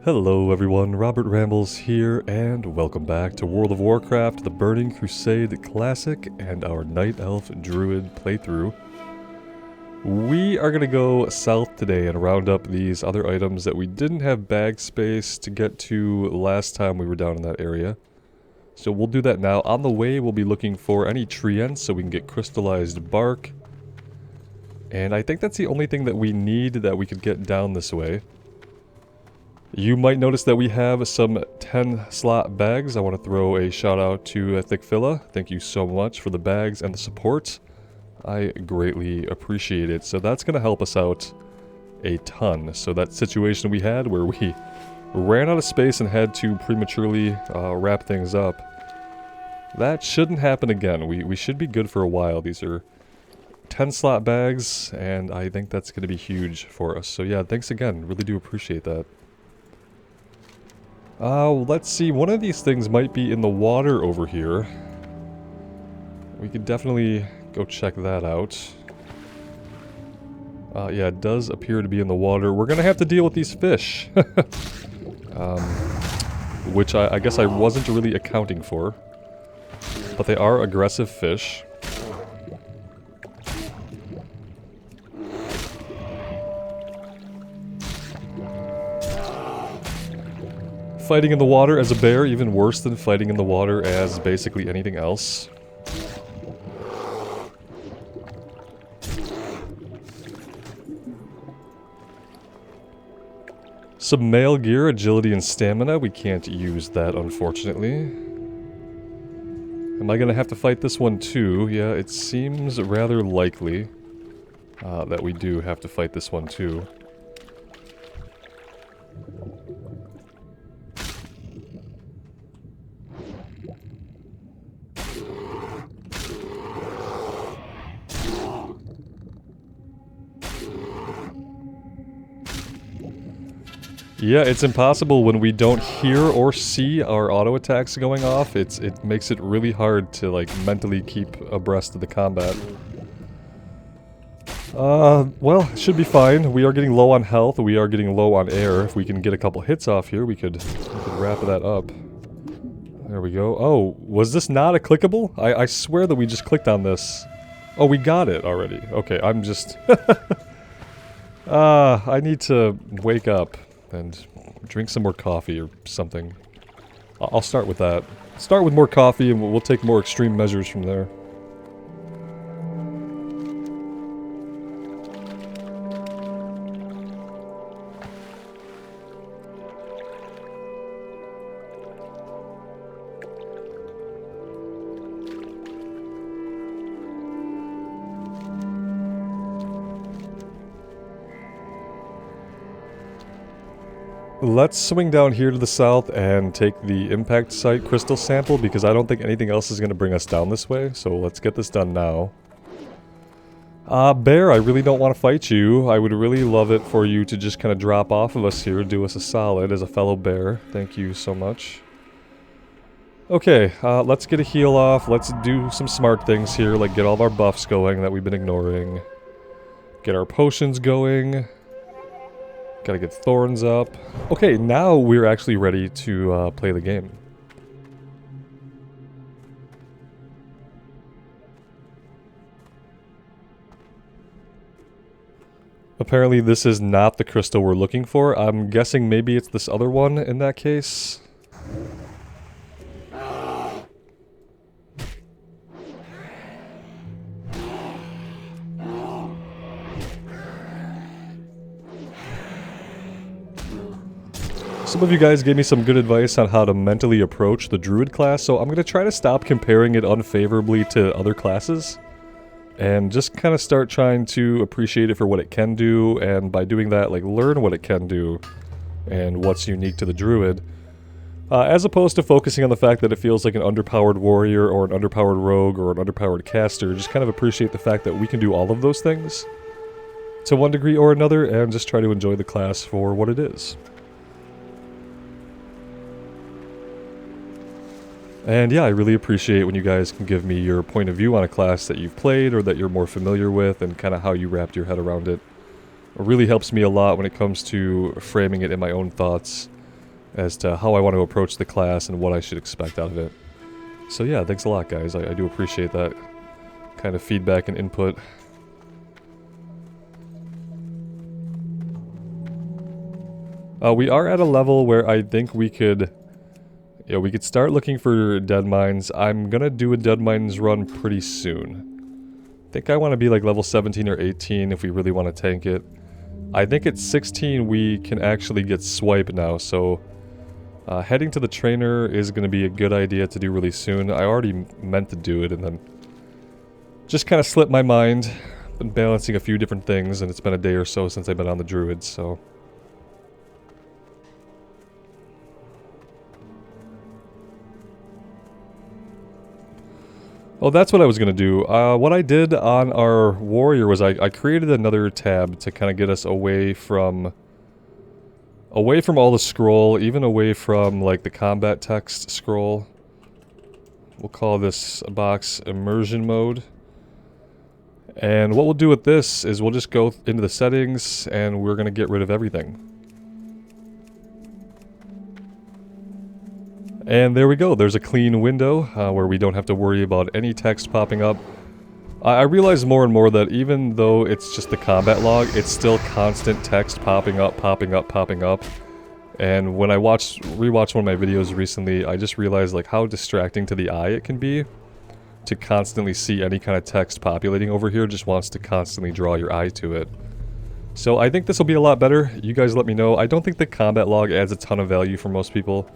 Hello everyone, Robert Rambles here, and welcome back to World of Warcraft, the Burning Crusade Classic, and our Night Elf Druid playthrough. We are going to go south today and round up these other items that we didn't have bag space to get to last time we were down in that area. So we'll do that now. On the way, we'll be looking for any treants so we can get crystallized bark. And I think that's the only thing that we need that we could get down this way. You might notice that we have some 10 slot bags. I want to throw a shout out to Thickfilla. Thank you so much for the bags and the support. I greatly appreciate it. So that's going to help us out a ton. So that situation we had where we ran out of space and had to prematurely wrap things up, that shouldn't happen again. We should be good for a while. These are 10 slot bags and I think that's going to be huge for us. So yeah, thanks again. Really do appreciate that. Let's see, one of these things might be in the water over here. We could definitely go check that out. Yeah, it does appear to be in the water. We're gonna have to deal with these fish. Which I guess I wasn't really accounting for. But they are aggressive fish. Fighting in the water as a bear, even worse than fighting in the water as basically anything else. Some male gear, agility and stamina. We can't use that, unfortunately. Am I gonna have to fight this one too? Yeah, it seems rather likely that we do have to fight this one too. Yeah, it's impossible when we don't hear or see our auto attacks going off. It makes it really hard to like mentally keep abreast of the combat. Well, it should be fine. We are getting low on health. We are getting low on air. If we can get a couple hits off here, we could wrap that up. There we go. Oh, was this not a clickable? I swear that we just clicked on this. Oh, we got it already. Okay, I'm just... I need to wake up and drink some more coffee or something. I'll start with that. Start with more coffee and we'll take more extreme measures from there. Let's swing down here to the south and take the impact site crystal sample because I don't think anything else is going to bring us down this way, so let's get this done now. Bear, I really don't want to fight you. I would really love it for you to just kind of drop off of us here, do us a solid as a fellow bear. Thank you so much. Okay, let's get a heal off. Let's do some smart things here, like get all of our buffs going that we've been ignoring. Get our potions going. Gotta get thorns up. Okay, now we're actually ready to play the game. Apparently this is not the crystal we're looking for. I'm guessing maybe it's this other one in that case. Some of you guys gave me some good advice on how to mentally approach the druid class, so I'm going to try to stop comparing it unfavorably to other classes. And just kind of start trying to appreciate it for what it can do, and by doing that, like, learn what it can do and what's unique to the druid. As opposed to focusing on the fact that it feels like an underpowered warrior or an underpowered rogue or an underpowered caster, just kind of appreciate the fact that we can do all of those things to one degree or another, and just try to enjoy the class for what it is. And yeah, I really appreciate when you guys can give me your point of view on a class that you've played or that you're more familiar with and kind of how you wrapped your head around it. It really helps me a lot when it comes to framing it in my own thoughts as to how I want to approach the class and what I should expect out of it. So yeah, thanks a lot, guys. I do appreciate that kind of feedback and input. We are at a level where I think we could, we could start looking for dead mines. I'm gonna do a dead mines run pretty soon. I think I want to be like level 17 or 18 if we really want to tank it. I think at 16 we can actually get swipe now, so heading to the trainer is going to be a good idea to do really soon. I already meant to do it and then just kind of slipped my mind. Been balancing a few different things and it's been a day or so since I've been on the druid, so... Oh, that's what I was going to do. What I did on our warrior was I created another tab to kind of get us away from all the scroll, even away from like the combat text scroll. We'll call this box immersion mode. And what we'll do with this is we'll just go into the settings and we're going to get rid of everything. And there we go, there's a clean window where we don't have to worry about any text popping up. I realize more and more that even though it's just the combat log, it's still constant text popping up, popping up, popping up. And when I rewatched one of my videos recently, I just realized like how distracting to the eye it can be to constantly see any kind of text populating over here. Just wants to constantly draw your eye to it. So I think this will be a lot better. You guys let me know. I don't think the combat log adds a ton of value for most people.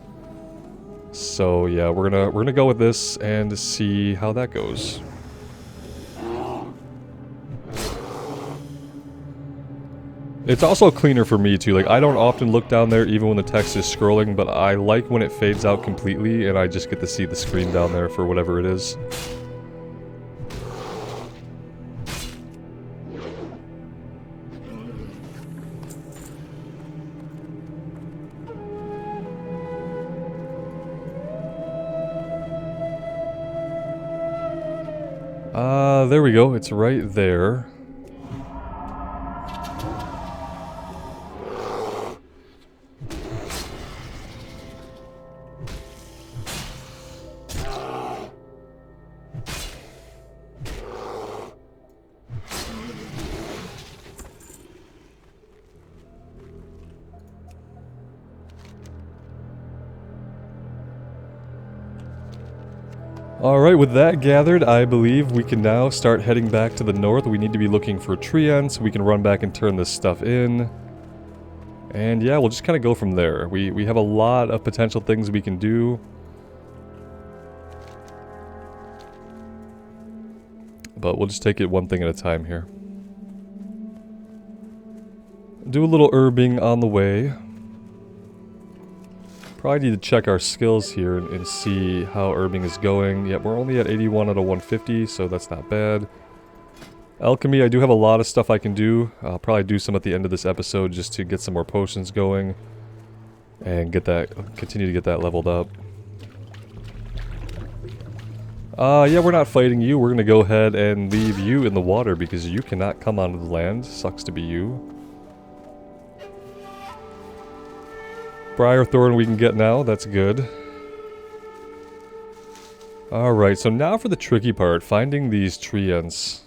So yeah, we're gonna go with this and see how that goes. It's also cleaner for me too. Like I don't often look down there even when the text is scrolling, but I like when it fades out completely and I just get to see the screen down there for whatever it is. There we go. It's right there. Alright, with that gathered, I believe we can now start heading back to the north. We need to be looking for treants. We can run back and turn this stuff in. And yeah, we'll just kind of go from there. We have a lot of potential things we can do. But we'll just take it one thing at a time here. Do a little herbing on the way. Probably need to check our skills here and see how herbing is going. Yep, we're only at 81 out of 150, so that's not bad. Alchemy, I do have a lot of stuff I can do. I'll probably do some at the end of this episode just to get some more potions going. And continue to get that leveled up. Yeah, we're not fighting you. We're gonna go ahead and leave you in the water because you cannot come onto the land. Sucks to be you. Briarthorn we can get now, that's good. Alright, so now for the tricky part, finding these treants.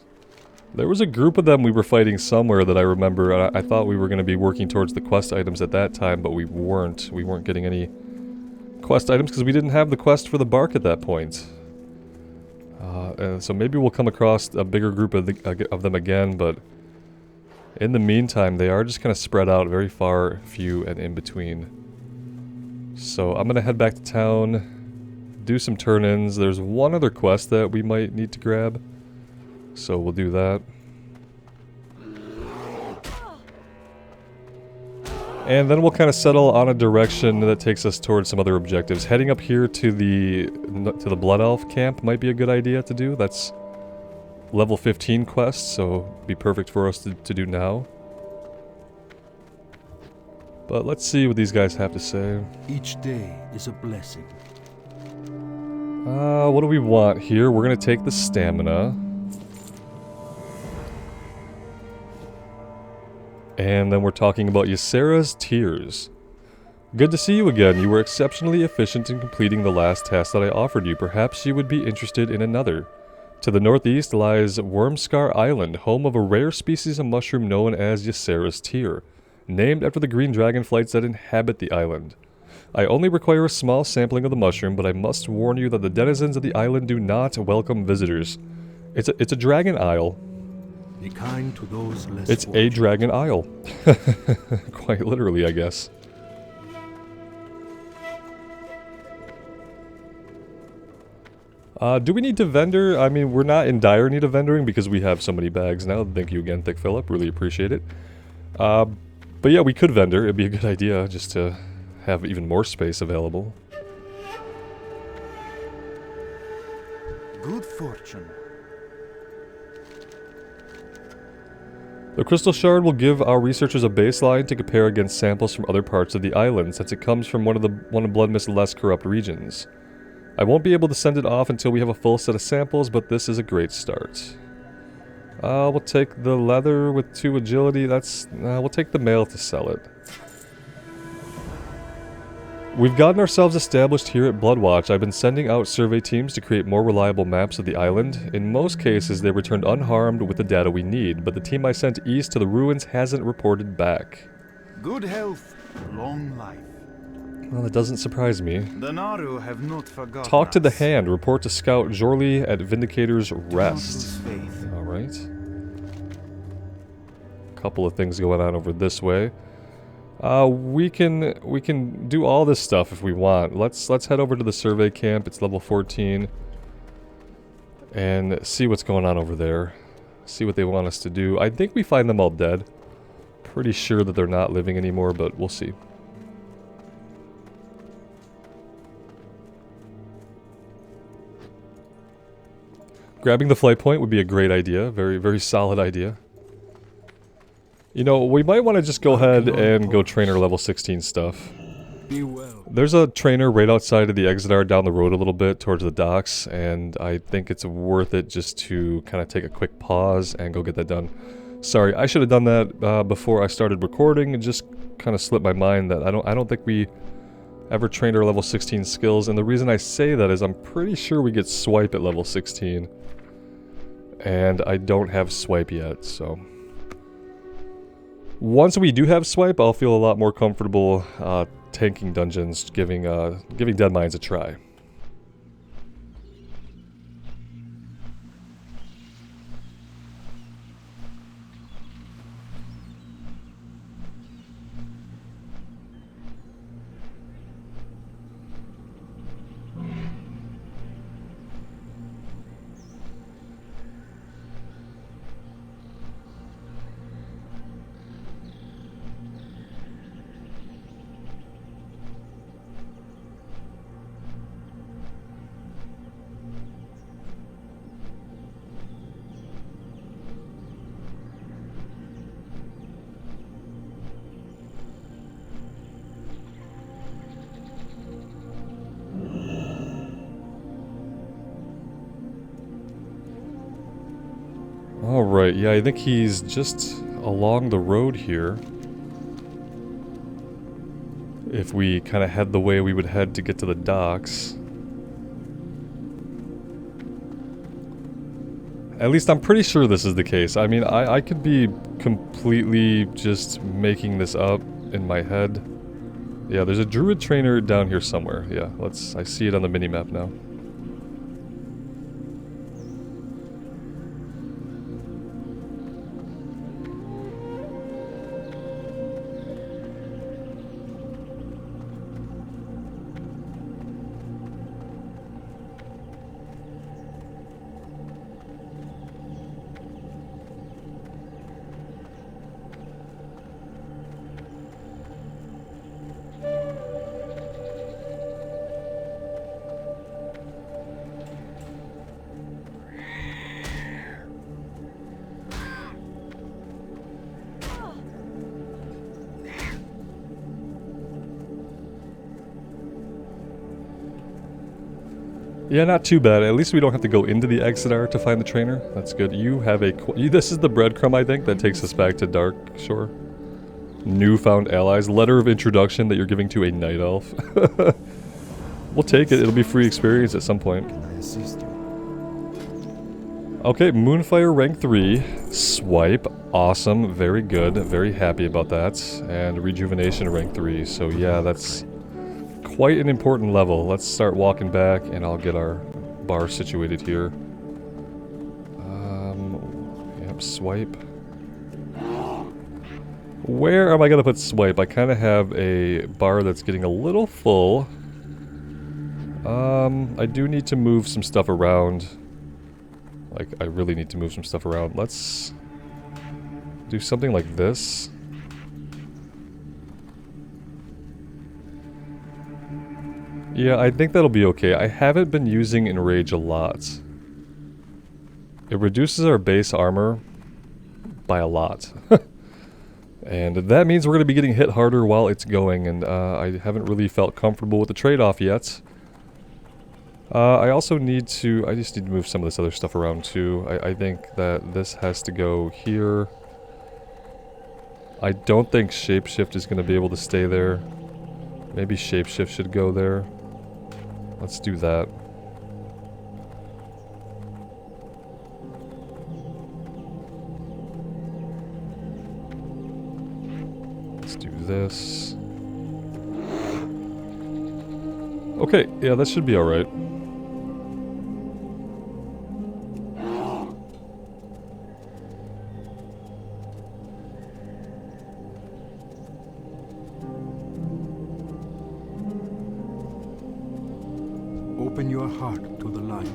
There was a group of them we were fighting somewhere that I remember, and I thought we were going to be working towards the quest items at that time, but we weren't. We weren't getting any quest items because we didn't have the quest for the bark at that point. And so maybe we'll come across a bigger group of them again, but in the meantime, they are just kind of spread out, very far, few, and in between. So I'm going to head back to town, do some turn-ins. There's one other quest that we might need to grab, so we'll do that. And then we'll kind of settle on a direction that takes us towards some other objectives. Heading up here to the Blood Elf camp might be a good idea to do. That's level 15 quest, so be perfect for us to do now. But let's see what these guys have to say. Each day is a blessing. What do we want here? We're going to take the stamina. And then we're talking about Ysera's Tears. Good to see you again. You were exceptionally efficient in completing the last task that I offered you. Perhaps you would be interested in another. To the northeast lies Wormscar Island, home of a rare species of mushroom known as Ysera's tear, named after the green dragonflights that inhabit the island. I only require a small sampling of the mushroom, but I must warn you that the denizens of the island do not welcome visitors. It's a dragon isle. Be kind to those less It's a dragon isle. Quite literally, I guess. Do we need to vendor? I mean, we're not in dire need of vendoring because we have so many bags now. Thank you again, Thick Phillip. Really appreciate it. But yeah, we could vendor. It'd be a good idea just to have even more space available. Good fortune. The crystal shard will give our researchers a baseline to compare against samples from other parts of the island, since it comes from one of Bloodmist's less corrupt regions. I won't be able to send it off until we have a full set of samples, but this is a great start. We'll take the leather with 2 agility. We'll take the mail to sell it. We've gotten ourselves established here at Bloodwatch. I've been sending out survey teams to create more reliable maps of the island. In most cases, they returned unharmed with the data we need, but the team I sent east to the ruins hasn't reported back. Good health, long life. Well, it doesn't surprise me. The Naru have not forgotten Talk to the us. hand. Report to Scout Jorli at Vindicator's Rest. Do not lose faith. Alright. Couple of things going on over this way. We can do all this stuff if we want. Let's head over to the survey camp. It's level 14. And see what's going on over there. See what they want us to do. I think we find them all dead. Pretty sure that they're not living anymore, but we'll see. Grabbing the flight point would be a great idea. Very, very solid idea. You know, we might want to just go ahead and go trainer level 16 stuff. Be well. There's a trainer right outside of the exit down the road a little bit towards the docks, and I think it's worth it just to kind of take a quick pause and go get that done. Sorry, I should have done that before I started recording. It just kind of slipped my mind that I don't think we ever trained our level 16 skills, and the reason I say that is I'm pretty sure we get swipe at level 16. And I don't have swipe yet, so... Once we do have swipe, I'll feel a lot more comfortable tanking dungeons, giving Dead Mines a try. Alright, yeah, I think he's just along the road here. If we kind of head the way we would head to get to the docks. At least I'm pretty sure this is the case. I mean, I could be completely just making this up in my head. Yeah, there's a druid trainer down here somewhere. Yeah, I see it on the minimap now. Yeah, not too bad. At least we don't have to go into the Exodar to find the trainer. That's good. You have a... This is the breadcrumb, I think, that takes us back to Dark Shore. Newfound allies. Letter of introduction that you're giving to a Night Elf. We'll take it. It'll be free experience at some point. Can I assist you? Okay, Moonfire rank 3. Swipe. Awesome. Very good. Very happy about that. And Rejuvenation rank 3. So yeah, that's quite an important level. Let's start walking back and I'll get our bar situated here. Yep, swipe. Where am I going to put swipe? I kind of have a bar that's getting a little full. I do need to move some stuff around. Like, I really need to move some stuff around. Let's do something like this. Yeah, I think that'll be okay. I haven't been using Enrage a lot. It reduces our base armor by a lot. And that means we're going to be getting hit harder while it's going, and I haven't really felt comfortable with the trade-off yet. I also need to... I just need to move some of this other stuff around too. I think that this has to go here. I don't think Shapeshift is going to be able to stay there. Maybe Shapeshift should go there. Let's do that. Let's do this. Okay, yeah, that should be alright. Open your heart to the light.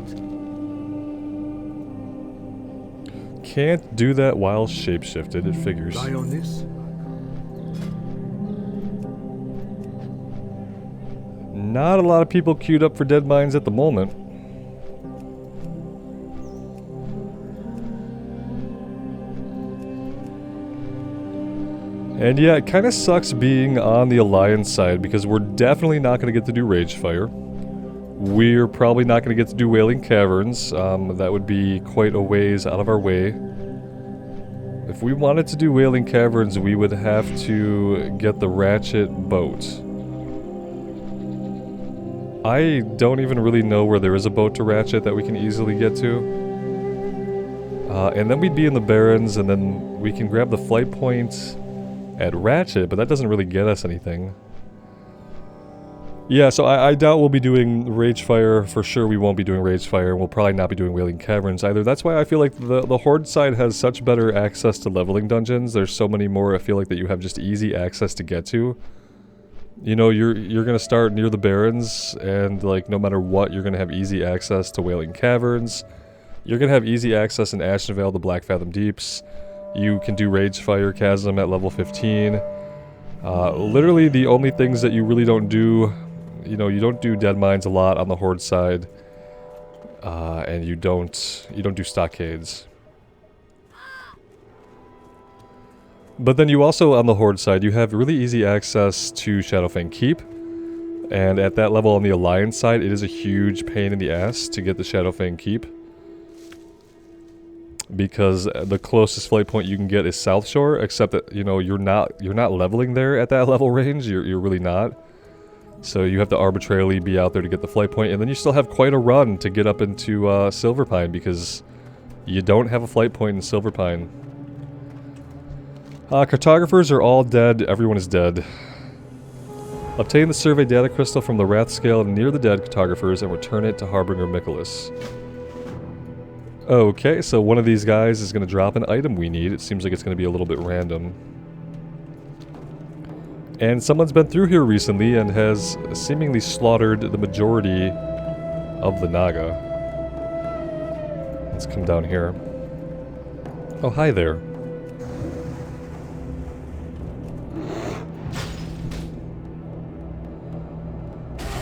Can't do that while shapeshifted, it figures. Lie on this. Not a lot of people queued up for Dead Mines at the moment. And yeah, it kind of sucks being on the Alliance side because we're definitely not going to get to do Ragefire. We're probably not going to get to do Wailing Caverns. That would be quite a ways out of our way. If we wanted to do Wailing Caverns, we would have to get the Ratchet boat. I don't even really know where there is a boat to Ratchet that we can easily get to. And then we'd be in the Barrens, and then we can grab the flight point at Ratchet, but that doesn't really get us anything. Yeah, so I doubt we'll be doing Ragefire. For sure we won't be doing Ragefire, and we'll probably not be doing Wailing Caverns either. That's why I feel like the Horde side has such better access to leveling dungeons. There's so many more I feel like that you have just easy access to get to. You know, you're gonna start near the Barrens, and like no matter what, you're gonna have easy access to Wailing Caverns. You're gonna have easy access in Ashenvale to Black Fathom Deeps. You can do Ragefire Chasm at level 15. Literally the only things that you really don't do, you know, you don't do Dead Mines a lot on the Horde side, and you don't do Stockades. But then you also, on the Horde side, you have really easy access to Shadowfang Keep, and at that level on the Alliance side, it is a huge pain in the ass to get the Shadowfang Keep, because the closest flight point you can get is South Shore, except that, you know, you're not leveling there at that level range. You're really not. So you have to arbitrarily be out there to get the flight point, and then you still have quite a run to get up into Silverpine, because you don't have a flight point in Silverpine. Cartographers are all dead. Everyone is dead. Obtain the survey data crystal from the Wrath Scale near the dead cartographers and return it to Harbinger Michaelis. Okay, so one of these guys is going to drop an item we need. It seems like it's going to be a little bit random. And someone's been through here recently and has seemingly slaughtered the majority of the Naga. Let's come down here. Oh, hi there.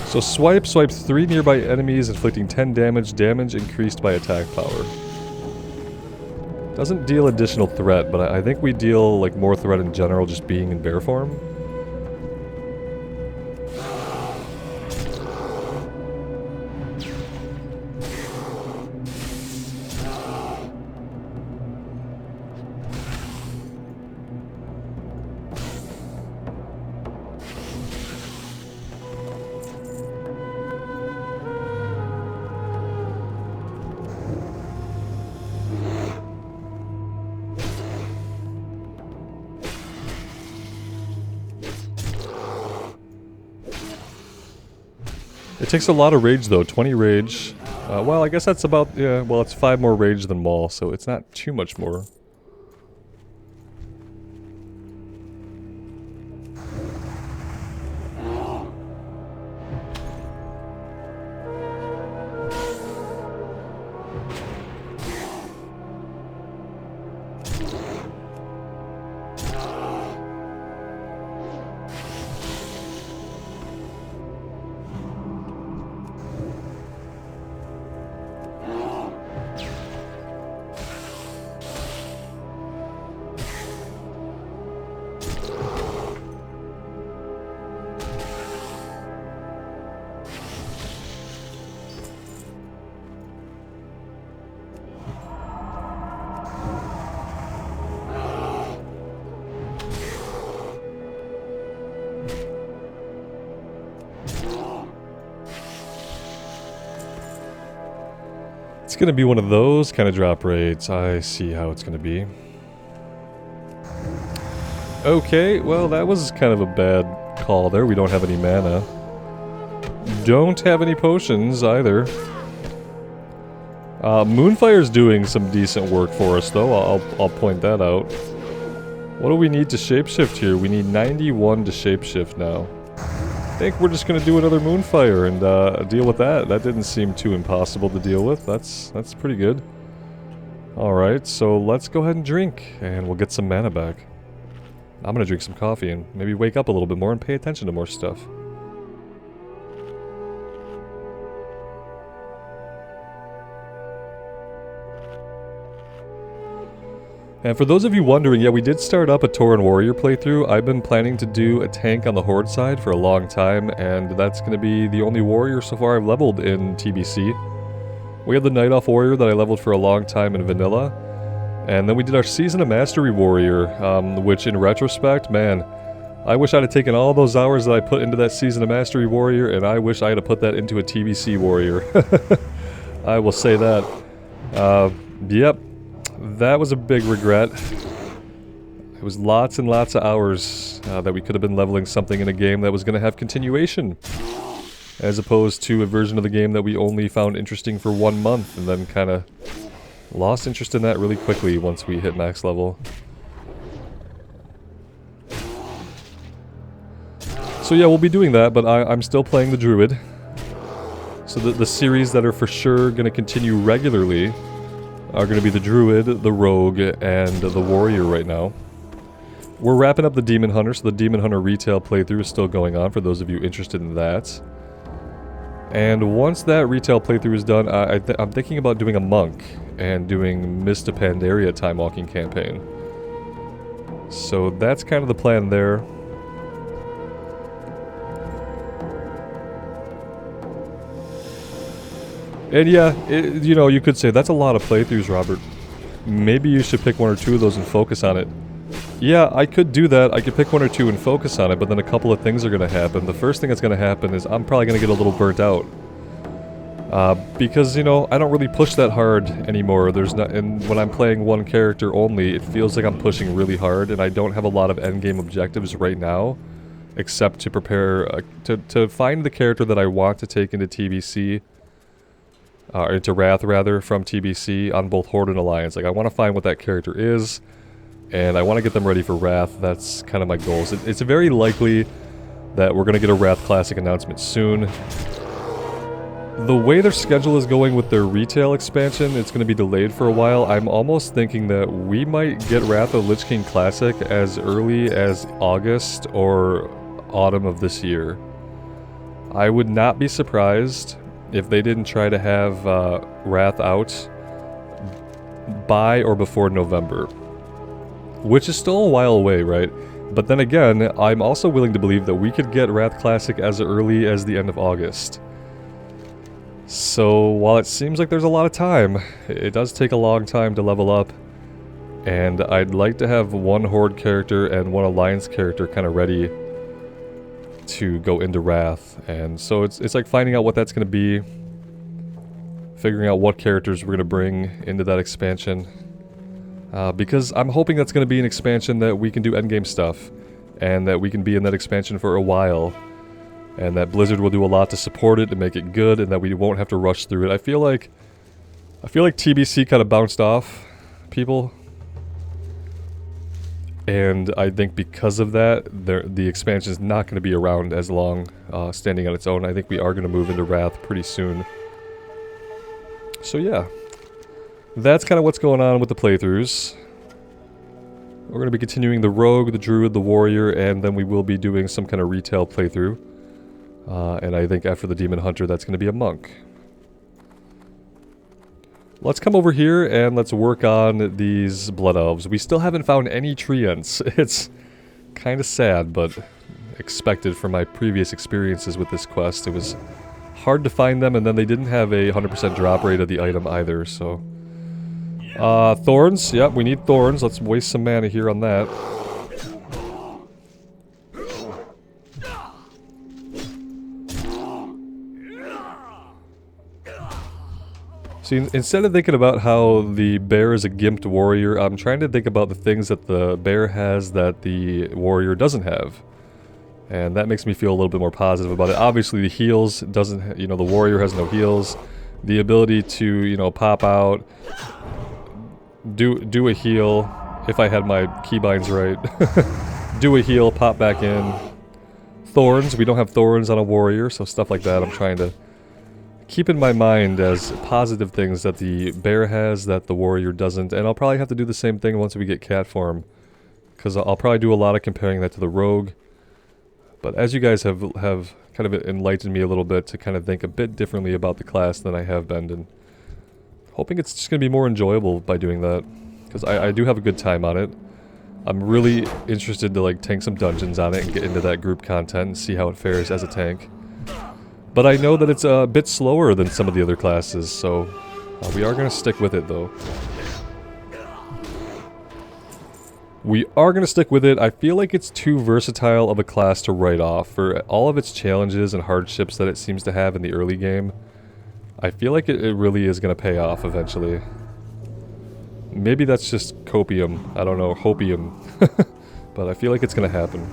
So swipes 3 nearby enemies, inflicting 10 damage. Damage increased by attack power. Doesn't deal additional threat, but I think we deal like more threat in general just being in bear form. It takes a lot of rage though, 20 rage. Well, I guess that's about, yeah, well, it's 5 more rage than Maul, so it's not too much more. It's gonna be one of those kind of drop rates. I see how it's gonna be. Okay, well that was kind of a bad call there. We don't have any mana. Don't have any potions either. Moonfire's doing some decent work for us though, I'll point that out. What do we need to shapeshift here? We need 91 to shapeshift now. I think we're just gonna do another Moonfire and deal with that. That didn't seem too impossible to deal with. That's pretty good. Alright, so let's go ahead and drink, and we'll get some mana back. I'm gonna drink some coffee and maybe wake up a little bit more and pay attention to more stuff. And for those of you wondering, yeah, we did start up a Tauren Warrior playthrough. I've been planning to do a tank on the Horde side for a long time, and that's going to be the only warrior so far I've leveled in TBC. We had the Night Elf Warrior that I leveled for a long time in Vanilla, and then we did our Season of Mastery Warrior, which in retrospect, man, I wish I'd have taken all those hours that I put into that Season of Mastery Warrior, and I wish I'd have put that into a TBC Warrior. I will say that. Yep. That was a big regret. It was lots and lots of hours that we could have been leveling something in a game that was going to have continuation. As opposed to a version of the game that we only found interesting for 1 month and then kind of lost interest in that really quickly once we hit max level. So yeah, we'll be doing that, but I'm still playing the Druid. So the series that are for sure going to continue regularly are going to be the Druid, the Rogue, and the Warrior right now. We're wrapping up the Demon Hunter, so the Demon Hunter retail playthrough is still going on for those of you interested in that. And once that retail playthrough is done, I'm thinking about doing a Monk and doing Mist of Pandaria Time Walking campaign. So that's kind of the plan there. And yeah, you know, you could say, that's a lot of playthroughs, Robert. Maybe you should pick 1 or 2 of those and focus on it. Yeah, I could do that. I could pick 1 or 2 and focus on it, but then a couple of things are going to happen. The first thing that's going to happen is I'm probably going to get a little burnt out. Because, you know, I don't really push that hard anymore. And when I'm playing one character only, it feels like I'm pushing really hard, and I don't have a lot of endgame objectives right now, except to prepare, to find the character that I want to take into TBC. Into Wrath, rather, from TBC on both Horde and Alliance. Like, I want to find what that character is, and I want to get them ready for Wrath. That's kind of my goals. It's very likely that we're going to get a Wrath Classic announcement soon. The way their schedule is going with their retail expansion, it's going to be delayed for a while. I'm almost thinking that we might get Wrath of Lich King Classic as early as August or autumn of this year. I would not be surprised if they didn't try to have Wrath out by or before November. Which is still a while away, right? But then again, I'm also willing to believe that we could get Wrath Classic as early as the end of August. So while it seems like there's a lot of time, it does take a long time to level up. And I'd like to have 1 Horde character and 1 Alliance character kind of ready to go into Wrath, and so it's like finding out what that's going to be, figuring out what characters we're going to bring into that expansion, because I'm hoping that's going to be an expansion that we can do endgame stuff, and that we can be in that expansion for a while, and that Blizzard will do a lot to support it and make it good, and that we won't have to rush through it. I feel like TBC kind of bounced off people, and I think because of that, the expansion is not going to be around as long, standing on its own. I think we are going to move into Wrath pretty soon. So yeah, that's kind of what's going on with the playthroughs. We're going to be continuing the Rogue, the Druid, the Warrior, and then we will be doing some kind of retail playthrough. And I think after the Demon Hunter, that's going to be a Monk. Let's come over here and let's work on these Blood Elves. We still haven't found any treants. It's kind of sad, but expected from my previous experiences with this quest. It was hard to find them, and then they didn't have a 100% drop rate of the item either, so... Thorns. Yep, we need thorns. Let's waste some mana here on that. See, instead of thinking about how the bear is a gimped warrior, I'm trying to think about the things that the bear has that the warrior doesn't have. And that makes me feel a little bit more positive about it. Obviously, the heals doesn't, you know, the warrior has no heals. The ability to, you know, pop out, do a heal, if I had my keybinds right. Do a heal, pop back in. Thorns, we don't have thorns on a warrior, so stuff like that I'm trying to keep in my mind as positive things that the bear has that the warrior doesn't. And I'll probably have to do the same thing once we get cat form, because I'll probably do a lot of comparing that to the rogue. But as you guys have kind of enlightened me a little bit to kind of think a bit differently about the class than I have been, and hoping it's just going to be more enjoyable by doing that, because I do have a good time on it. I'm really interested to like tank some dungeons on it and get into that group content and see how it fares as a tank. But I know that it's a bit slower than some of the other classes, so we are going to stick with it though. We are going to stick with it. I feel like it's too versatile of a class to write off for all of its challenges and hardships that it seems to have in the early game. I feel like it really is going to pay off eventually. Maybe that's just copium. I don't know, hopium. But I feel like it's going to happen.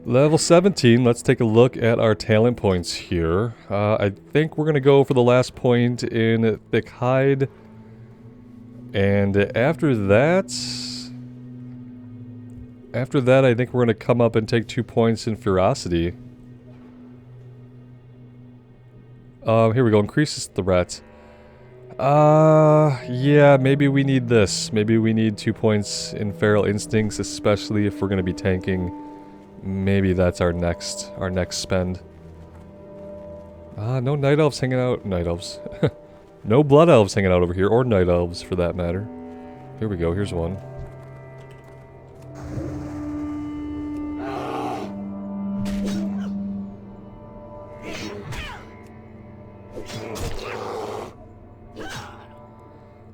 Level 17, let's take a look at our talent points here. I think we're going to go for the last point in Thick Hide. And after that, I think we're going to come up and take 2 points in Ferocity. Here we go, increases threat. Yeah, maybe we need this. Maybe we need 2 points in Feral Instincts, especially if we're going to be tanking. Maybe that's our next spend. No Night Elves hanging out. Night Elves. No Blood Elves hanging out over here, or Night Elves for that matter. Here we go, here's one.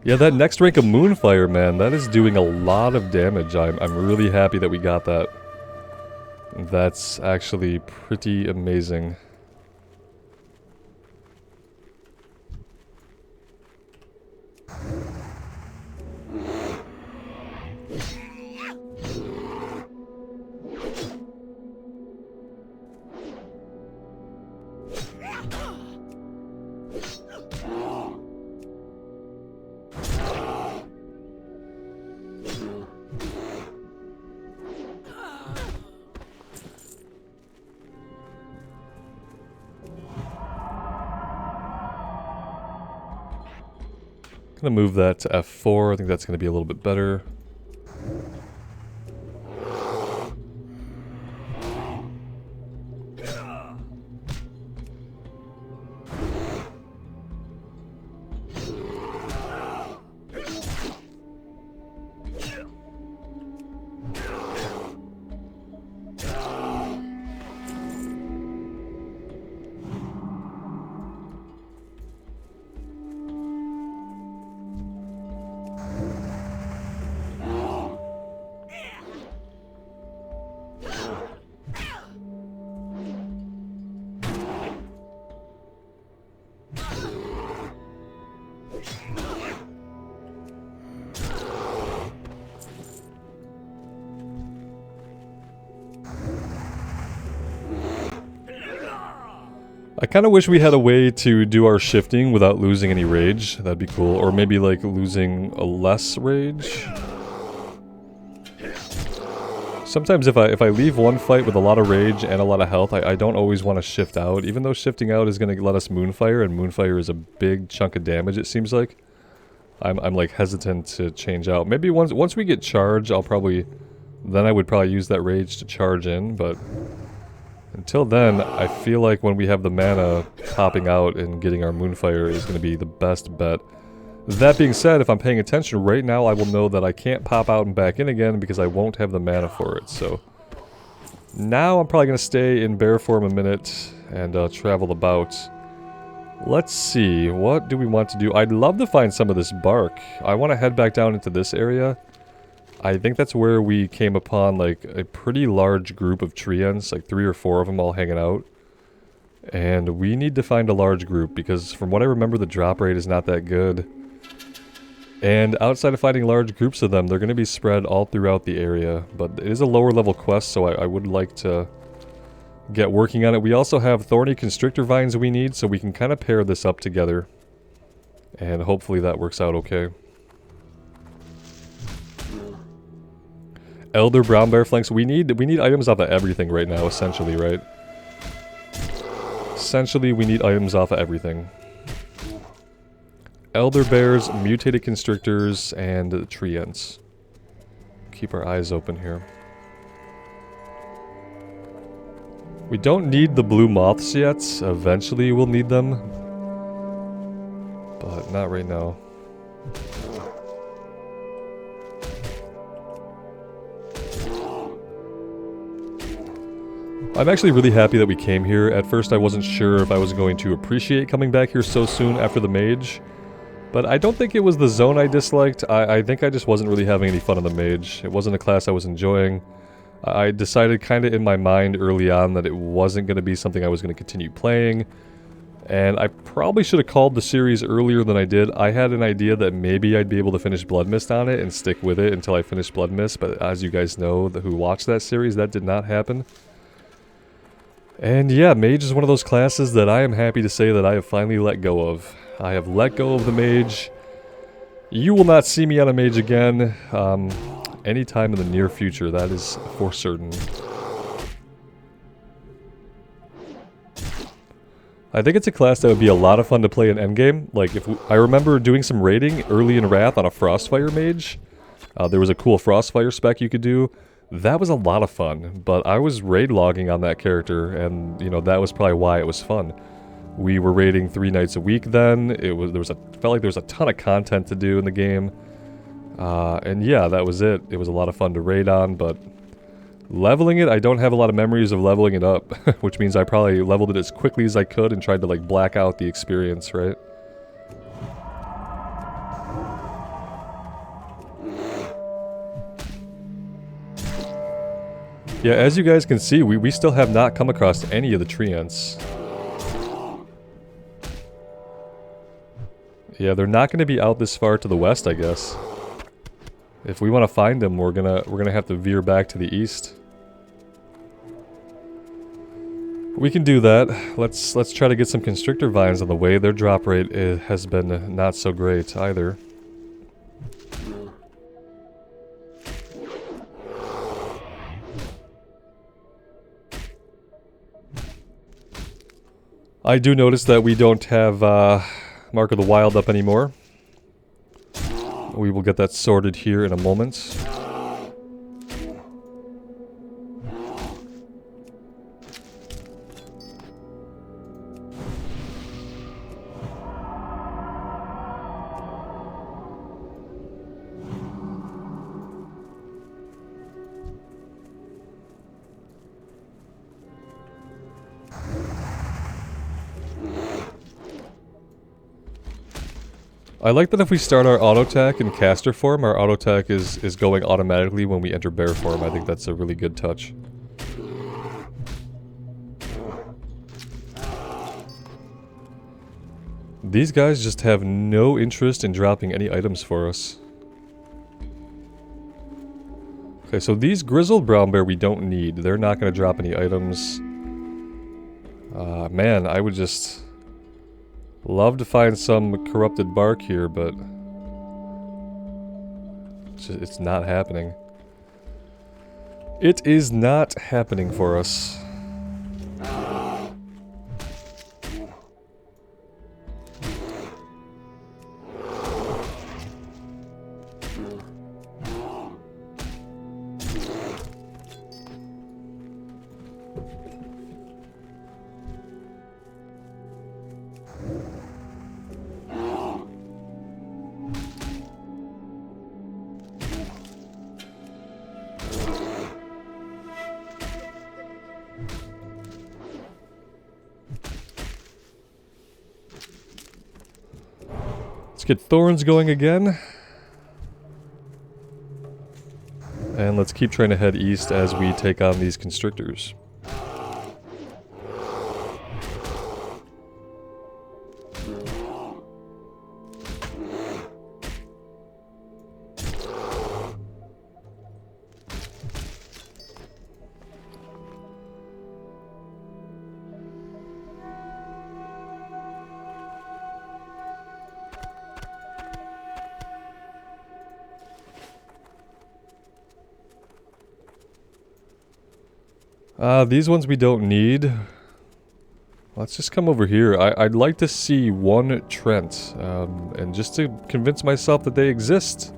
Yeah, that next rank of Moonfire, man, that is doing a lot of damage. I'm really happy that we got that. That's actually pretty amazing. Gonna move that to F4. I think that's gonna be a little bit better. I kind of wish we had a way to do our shifting without losing any rage. That'd be cool. Or maybe like losing a less rage. Sometimes if I leave one fight with a lot of rage and a lot of health, I don't always want to shift out. Even though shifting out is going to let us Moonfire, and Moonfire is a big chunk of damage, it seems like. I'm like hesitant to change out. Maybe once we get charge, then I would probably use that rage to charge in, but until then, I feel like when we have the mana, popping out and getting our Moonfire is going to be the best bet. That being said, if I'm paying attention right now, I will know that I can't pop out and back in again because I won't have the mana for it. So now I'm probably going to stay in bear form a minute and travel about. Let's see, what do we want to do? I'd love to find some of this bark. I want to head back down into this area. I think that's where we came upon like a pretty large group of treants, like 3 or 4 of them all hanging out. And we need to find a large group because from what I remember, the drop rate is not that good. And outside of finding large groups of them, they're going to be spread all throughout the area. But it is a lower level quest, so I would like to get working on it. We also have thorny constrictor vines we need, so we can kind of pair this up together. And hopefully that works out okay. Elder brown bear flanks. We need items off of everything right now, essentially, right? Essentially, we need items off of everything. Elder bears, mutated constrictors, and treants. Keep our eyes open here. We don't need the blue moths yet. Eventually we'll need them. But not right now. I'm actually really happy that we came here. At first I wasn't sure if I was going to appreciate coming back here so soon after the mage. But I don't think it was the zone I disliked. I think I just wasn't really having any fun on the mage. It wasn't a class I was enjoying. I decided kind of in my mind early on that it wasn't going to be something I was going to continue playing. And I probably should have called the series earlier than I did. I had an idea that maybe I'd be able to finish Blood Mist on it and stick with it until I finished Blood Mist. But as you guys know who watched that series, that did not happen. And yeah, mage is one of those classes that I am happy to say that I have finally let go of. I have let go of the mage. You will not see me on a mage again anytime in the near future, that is for certain. I think it's a class that would be a lot of fun to play in endgame. Like, I remember doing some raiding early in Wrath on a Frostfire mage. There was a cool Frostfire spec you could do. That was a lot of fun, but I was raid logging on that character, and you know that was probably why it was fun. We were raiding 3 nights a week then. Felt like there was a ton of content to do in the game. And yeah, that was it. It was a lot of fun to raid on, but leveling it, I don't have a lot of memories of leveling it up, which means I probably leveled it as quickly as I could and tried to like black out the experience, right? Yeah, as you guys can see, we still have not come across any of the treants. Yeah, they're not going to be out this far to the west, I guess. If we want to find them, we're gonna have to veer back to the east. We can do that. Let's try to get some constrictor vines on the way. Their drop rate has been not so great either. I do notice that we don't have Mark of the Wild up anymore. We will get that sorted here in a moment. I like that if we start our auto attack in caster form, our auto attack is going automatically when we enter bear form. I think that's a really good touch. These guys just have no interest in dropping any items for us. Okay, so these grizzled brown bear we don't need. They're not going to drop any items. Man, I would just love to find some corrupted bark here, but it's not happening. It is not happening for us. Let's get thorns going again. And let's keep trying to head east as we take on these constrictors. These ones we don't need. Let's just come over here. I'd like to see one treant, and just to convince myself that they exist.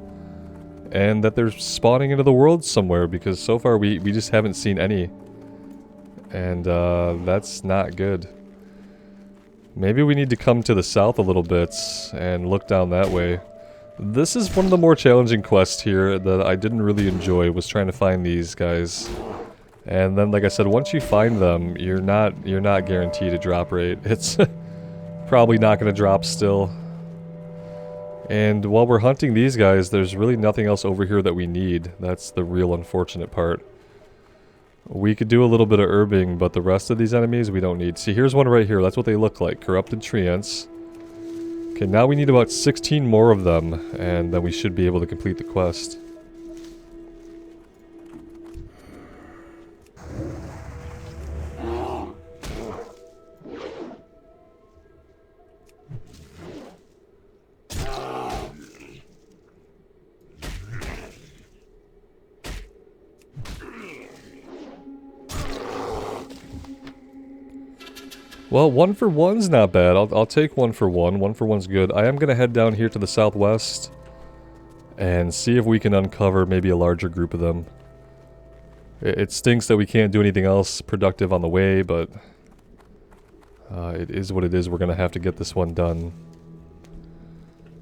And that they're spawning into the world somewhere, because so far we just haven't seen any. And that's not good. Maybe we need to come to the south a little bit and look down that way. This is one of the more challenging quests here that I didn't really enjoy, was trying to find these guys. And then, like I said, once you find them, you're not guaranteed a drop rate. It's probably not going to drop still. And while we're hunting these guys, there's really nothing else over here that we need. That's the real unfortunate part. We could do a little bit of herbing, but the rest of these enemies we don't need. See, here's one right here. That's what they look like. Corrupted treants. Okay, now we need about 16 more of them, and then we should be able to complete the quest. Well, 1 for 1's not bad. I'll take 1 for 1. 1 for 1's good. I am going to head down here to the southwest and see if we can uncover maybe a larger group of them. It stinks that we can't do anything else productive on the way, but it is what it is. We're going to have to get this one done.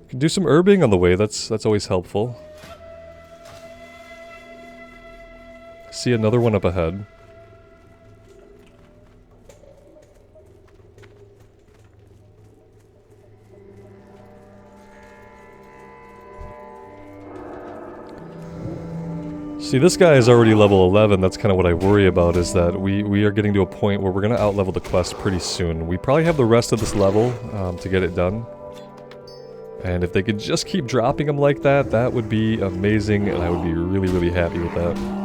We can do some herbing on the way. That's always helpful. See another one up ahead. See, this guy is already level 11. That's kind of what I worry about, is that we are getting to a point where we're going to outlevel the quest pretty soon. We probably have the rest of this level to get it done. And if they could just keep dropping them like that, that would be amazing, and I would be really, really happy with that.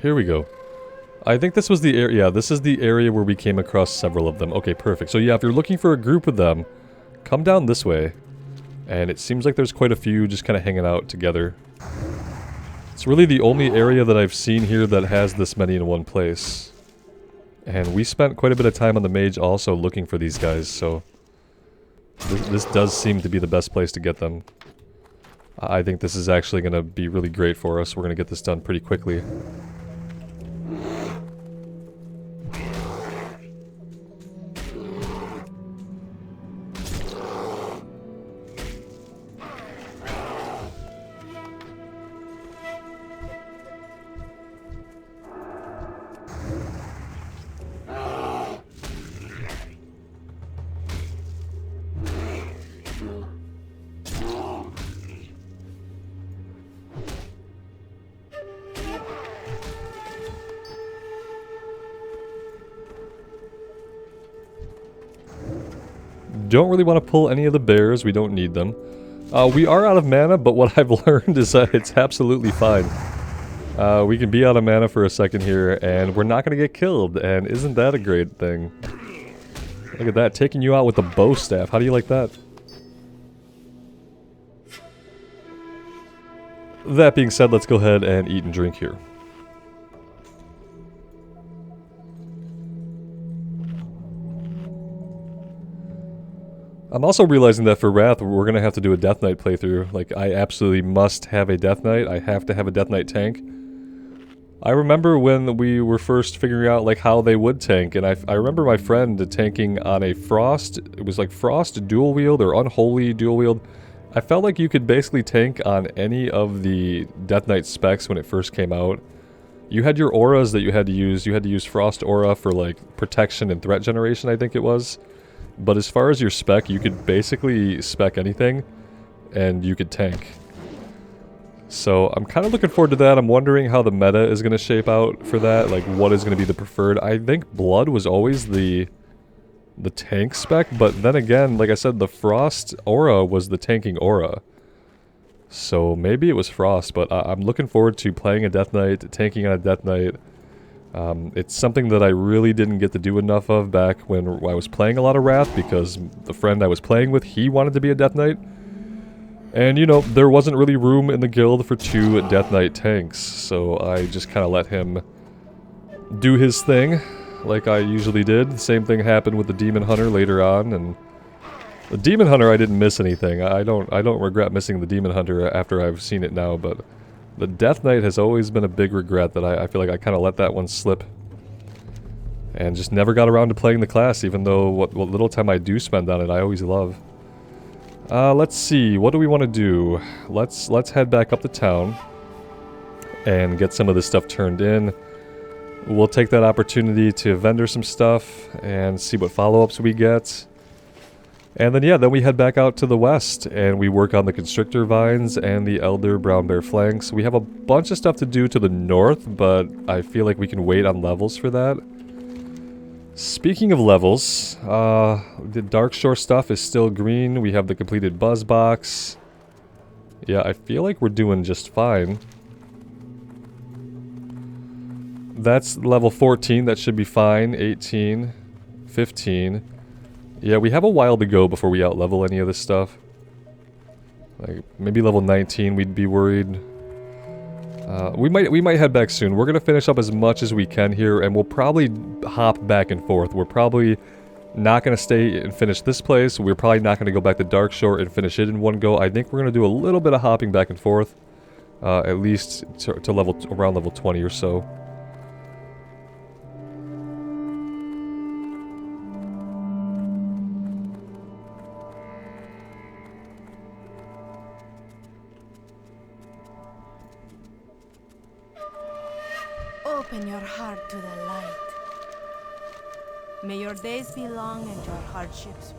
Here we go. I think this was the area. Yeah, this is the area where we came across several of them. Okay, perfect. So yeah, if you're looking for a group of them, come down this way. And it seems like there's quite a few just kind of hanging out together. It's really the only area that I've seen here that has this many in one place. And we spent quite a bit of time on the mage also looking for these guys, so this does seem to be the best place to get them. I think this is actually going to be really great for us. We're going to get this done pretty quickly. don't really want to pull any of the bears. We don't need them. We are out of mana, but what I've learned is that it's absolutely fine. We can be out of mana for a second here, and we're not going to get killed, and isn't that a great thing? Look at that, taking you out with the bow staff. How do you like that? That being said, let's go ahead and eat and drink here. I'm also realizing that for Wrath, we're going to have to do a Death Knight playthrough. Like, I absolutely must have a Death Knight. I have to have a Death Knight tank. I remember when we were first figuring out, like, how they would tank, and I remember my friend tanking on a Frost. It was like Frost dual wield or Unholy dual wield. I felt like you could basically tank on any of the Death Knight specs when it first came out. You had your auras that you had to use. You had to use Frost Aura for, like, protection and threat generation, I think it was. But as far as your spec, you could basically spec anything, and you could tank. So I'm kind of looking forward to that. I'm wondering how the meta is going to shape out for that, like what is going to be the preferred. I think Blood was always the tank spec, but then again, like I said, the Frost Aura was the tanking aura. So maybe it was Frost, but I'm looking forward to playing a Death Knight, tanking on a Death Knight. It's something that I really didn't get to do enough of back when I was playing a lot of Wrath, because the friend I was playing with, he wanted to be a Death Knight. And, you know, there wasn't really room in the guild for 2 Death Knight tanks, so I just kind of let him do his thing, like I usually did. The same thing happened with the Demon Hunter later on, and the Demon Hunter I didn't miss anything. I don't regret missing the Demon Hunter after I've seen it now, but the Death Knight has always been a big regret that I feel like I kind of let that one slip. And just never got around to playing the class, even though what little time I do spend on it, I always love. Let's see, what do we want to do? Let's head back up to town and get some of this stuff turned in. We'll take that opportunity to vendor some stuff and see what follow-ups we get. And then, yeah, then we head back out to the west, and we work on the Constrictor Vines and the Elder Brown Bear Flanks. We have a bunch of stuff to do to the north, but I feel like we can wait on levels for that. Speaking of levels, the Darkshore stuff is still green. We have the completed Buzz Box. Yeah, I feel like we're doing just fine. That's level 14, that should be fine. 18, 15... Yeah, we have a while to go before we out-level any of this stuff. Like, maybe level 19, we'd be worried. We might head back soon. We're gonna finish up as much as we can here, and we'll probably hop back and forth. We're probably not gonna stay and finish this place. We're probably not gonna go back to Darkshore and finish it in one go. I think we're gonna do a little bit of hopping back and forth. At least to around level 20 or so. Open your heart to the light. May your days be long and your hardships.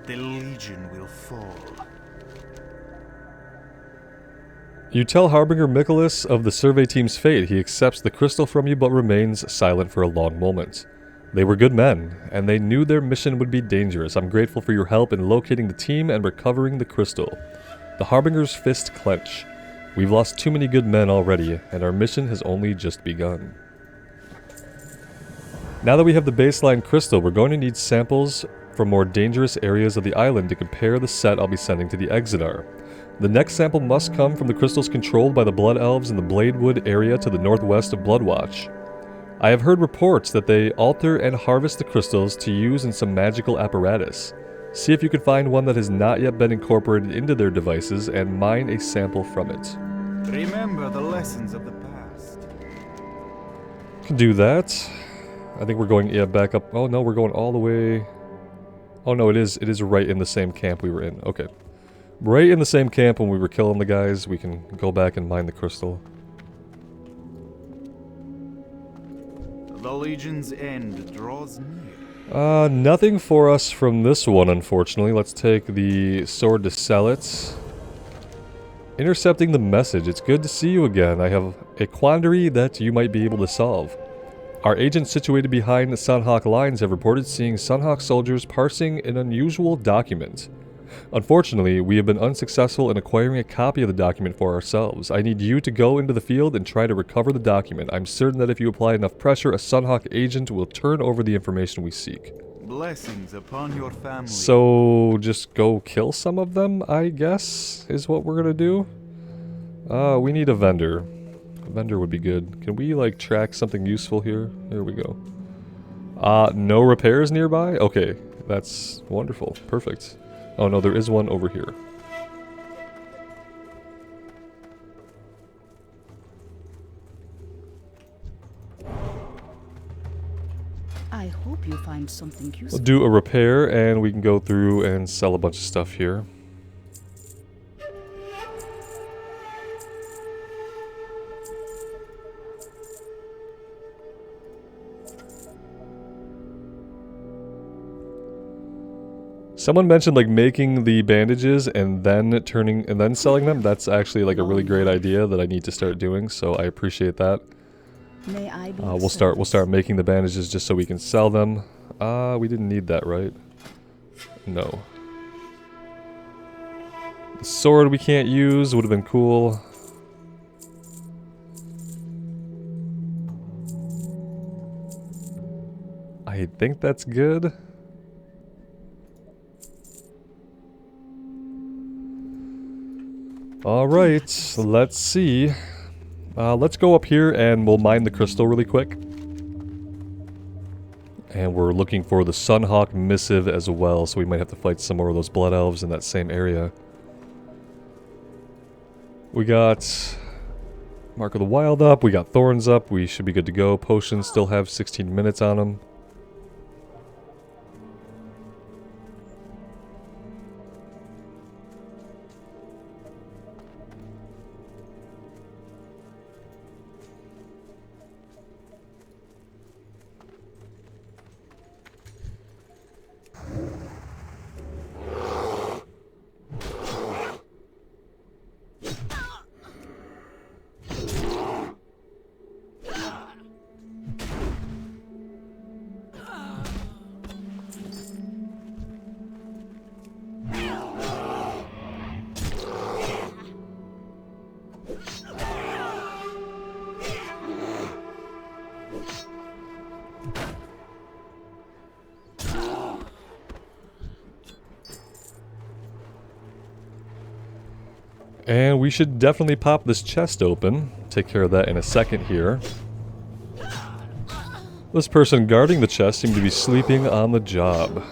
The Legion will fall. You tell Harbinger Michaelis of the survey team's fate. He accepts the crystal from you but remains silent for a long moment. They were good men, and they knew their mission would be dangerous. I'm grateful for your help in locating the team and recovering the crystal. The Harbinger's fist clench. We've lost too many good men already, and our mission has only just begun. Now that we have the baseline crystal, we're going to need samples from more dangerous areas of the island to compare the set I'll be sending to the Exodar. The next sample must come from the crystals controlled by the Blood Elves in the Bladewood area to the northwest of Bloodwatch. I have heard reports that they alter and harvest the crystals to use in some magical apparatus. See if you can find one that has not yet been incorporated into their devices and mine a sample from it. Remember the lessons of the past. Can do that. I think we're going, yeah, back up. Oh no, we're going all the way. Oh no, it is right in the same camp we were in. Okay. Right in the same camp when we were killing the guys, we can go back and mine the crystal. The Legion's end draws near. Nothing for us from this one, unfortunately. Let's take the sword to sell it. Intercepting the message. It's good to see you again. I have a quandary that you might be able to solve. Our agents situated behind the Sunhawk lines have reported seeing Sunhawk soldiers parsing an unusual document. Unfortunately, we have been unsuccessful in acquiring a copy of the document for ourselves. I need you to go into the field and try to recover the document. I'm certain that if you apply enough pressure, a Sunhawk agent will turn over the information we seek. Blessings upon your family. So, just go kill some of them, I guess, is what we're gonna do. We need a vendor. A vendor would be good. Can we, like, track something useful here? There we go. No repairs nearby? Okay, that's wonderful. Perfect. Oh no, there is one over here. I hope you find something useful. We'll do a repair and we can go through and sell a bunch of stuff here. Someone mentioned like making the bandages and then selling them. That's actually like a really great idea that I need to start doing, so I appreciate that. May I be We'll start making the bandages just so we can sell them. We didn't need that, right? No. The sword we can't use would have been cool. I think that's good. Alright, let's see. Let's go up here and we'll mine the crystal really quick. And we're looking for the Sunhawk missive as well, so we might have to fight some more of those blood elves in that same area. We got Mark of the Wild up, we got Thorns up, we should be good to go. Potions still have 16 minutes on them. And we should definitely pop this chest open. Take care of that in a second here. This person guarding the chest seemed to be sleeping on the job.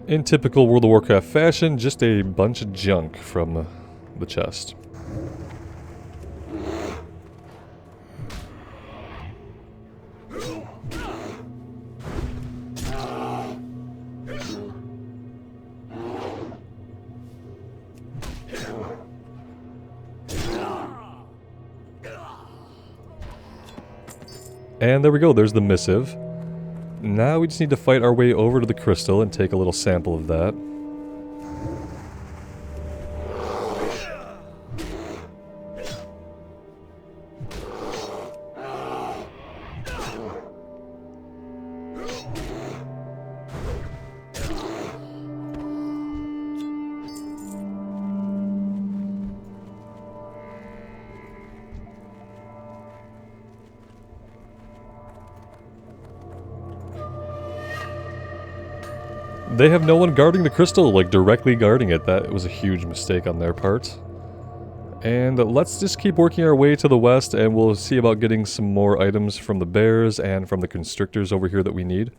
In typical World of Warcraft fashion, just a bunch of junk from the chest. And there we go, there's the missive. Now we just need to fight our way over to the crystal and take a little sample of that. They have no one guarding the crystal, like directly guarding it. That was a huge mistake on their part. And let's just keep working our way to the west and we'll see about getting some more items from the bears and from the constrictors over here that we need.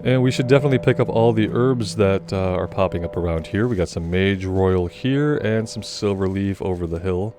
And we should definitely pick up all the herbs that are popping up around here. We got some Mage Royal here and some Silver Leaf over the hill.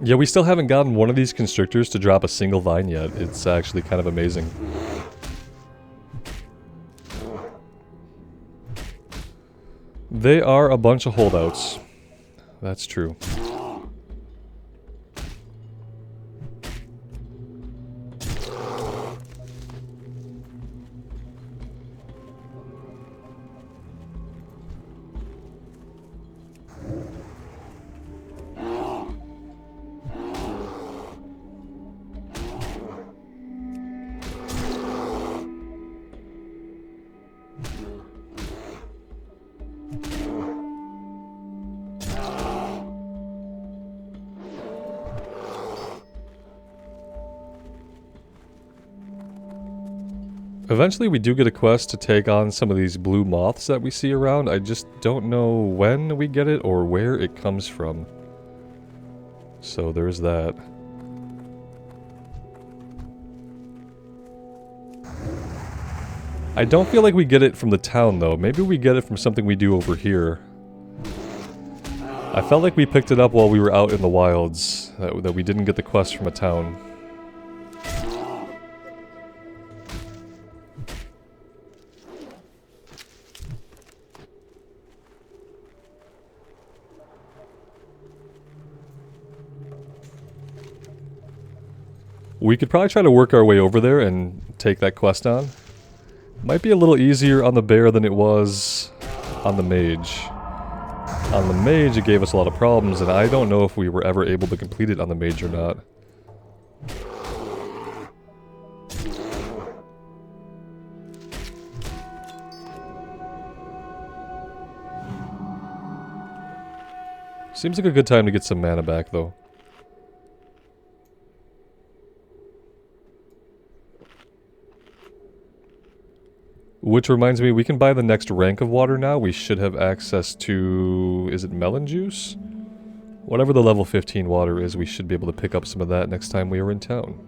Yeah, we still haven't gotten one of these constrictors to drop a single vine yet. It's actually kind of amazing. They are a bunch of holdouts. That's true. Eventually we do get a quest to take on some of these blue moths that we see around. I just don't know when we get it or where it comes from. So there's that. I don't feel like we get it from the town though. Maybe we get it from something we do over here. I felt like we picked it up while we were out in the wilds. That we didn't get the quest from a town. We could probably try to work our way over there and take that quest on. Might be a little easier on the bear than it was on the mage. On the mage it gave us a lot of problems and I don't know if we were ever able to complete it on the mage or not. Seems like a good time to get some mana back though. Which reminds me, we can buy the next rank of water now. We should have access to... is it melon juice? Whatever the level 15 water is, we should be able to pick up some of that next time we are in town.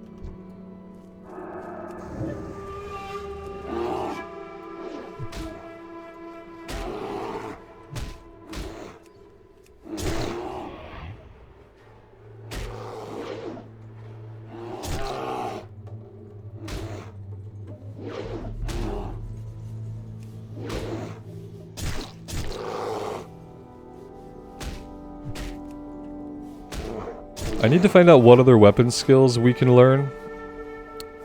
I need to find out what other weapon skills we can learn.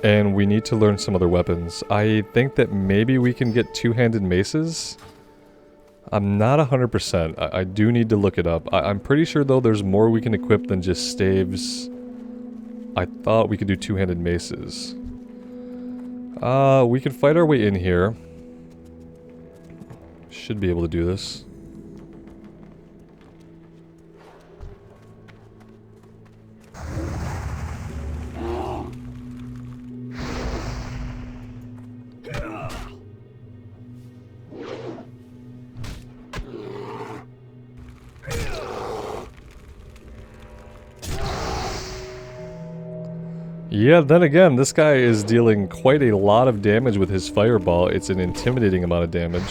And we need to learn some other weapons. I think that maybe we can get two-handed maces. I'm not 100%. I do need to look it up. I'm pretty sure though there's more we can equip than just staves. I thought we could do two-handed maces. We can fight our way in here. Should be able to do this. Yeah, then again, this guy is dealing quite a lot of damage with his fireball. It's an intimidating amount of damage.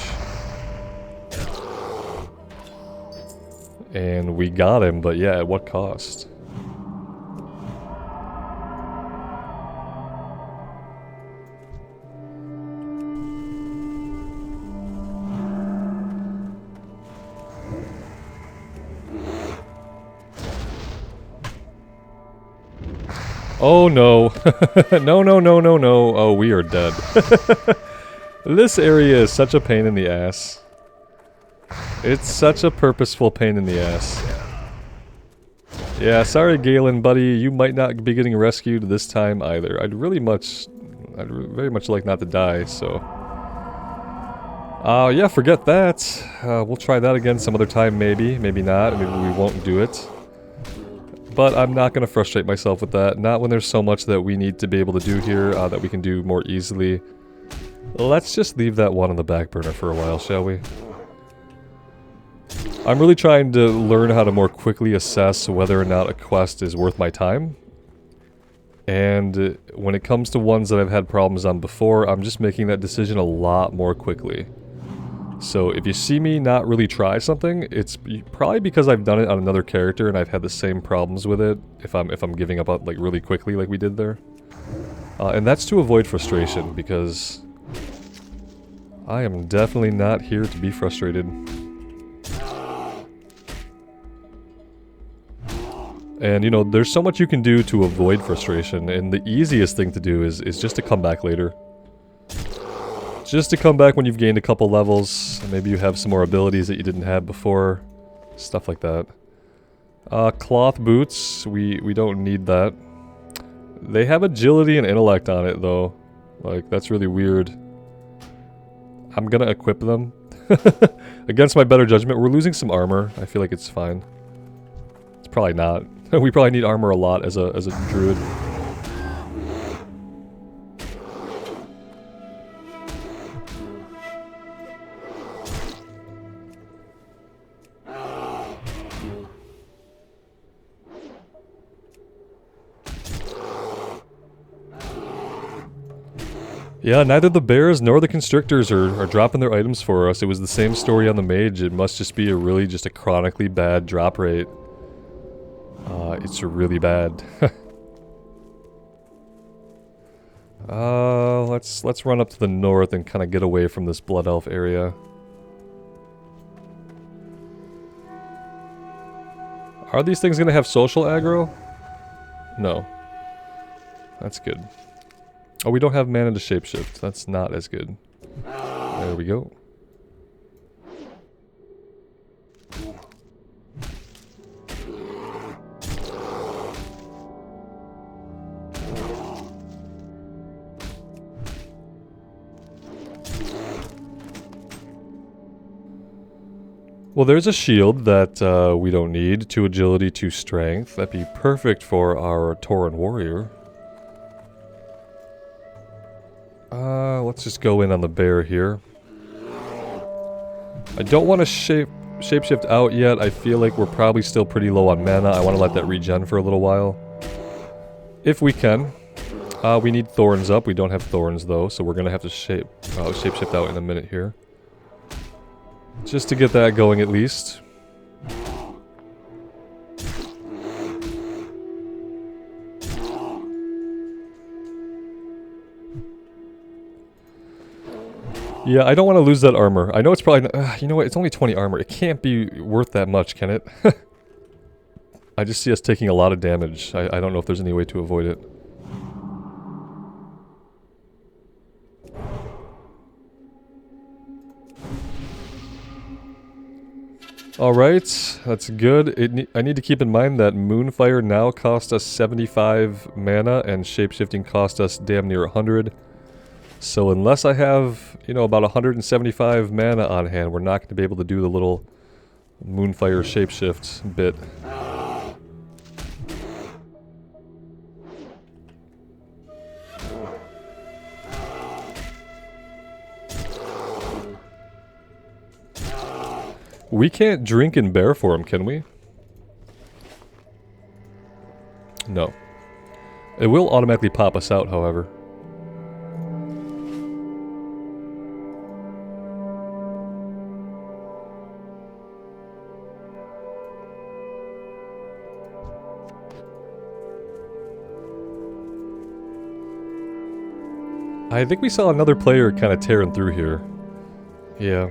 And we got him, but yeah, at what cost? Oh no. No, no, no, no, no. Oh, we are dead. This area is such a pain in the ass. It's such a purposeful pain in the ass. Yeah, sorry Galen, buddy. You might not be getting rescued this time either. I'd very much like not to die, so... yeah, forget that. We'll try that again some other time, maybe. Maybe not. Maybe we won't do it. But I'm not going to frustrate myself with that. Not when there's so much that we need to be able to do here that we can do more easily. Let's just leave that one on the back burner for a while, shall we? I'm really trying to learn how to more quickly assess whether or not a quest is worth my time. And when it comes to ones that I've had problems on before, I'm just making that decision a lot more quickly. So if you see me not really try something, it's probably because I've done it on another character and I've had the same problems with it if I'm giving up like really quickly like we did there. And that's to avoid frustration, because I am definitely not here to be frustrated. And you know, there's so much you can do to avoid frustration, and the easiest thing to do is just to come back later. Just to come back when you've gained a couple levels, and maybe you have some more abilities that you didn't have before. Stuff like that. Cloth boots, we don't need that. They have agility and intellect on it though. Like, that's really weird. I'm gonna equip them. Against my better judgment. We're losing some armor. I feel like it's fine. It's probably not. We probably need armor a lot as a druid. Yeah, neither the bears nor the constrictors are dropping their items for us. It was the same story on the mage. It must just be a chronically bad drop rate. It's really bad. Let's run up to the north and kind of get away from this Blood Elf area. Are these things gonna have social aggro? No. That's good. Oh, we don't have mana to shapeshift. That's not as good. There we go. Well, there's a shield that we don't need. 2 agility, 2 strength. That'd be perfect for our Tauren warrior. Let's just go in on the bear here. I don't want to shapeshift out yet. I feel like we're probably still pretty low on mana. I want to let that regen for a little while. If we can. We need thorns up. We don't have thorns though, so we're going to have to shapeshift out in a minute here. Just to get that going at least. Yeah, I don't want to lose that armor. I know it's probably... you know what? It's only 20 armor. It can't be worth that much, can it? I just see us taking a lot of damage. I don't know if there's any way to avoid it. Alright, that's good. I need to keep in mind that Moonfire now costs us 75 mana and shapeshifting cost us damn near 100. So unless I have, you know, about 175 mana on hand, we're not going to be able to do the little Moonfire shapeshift bit. We can't drink in bear form, can we? No. It will automatically pop us out, however. I think we saw another player kind of tearing through here. Yeah.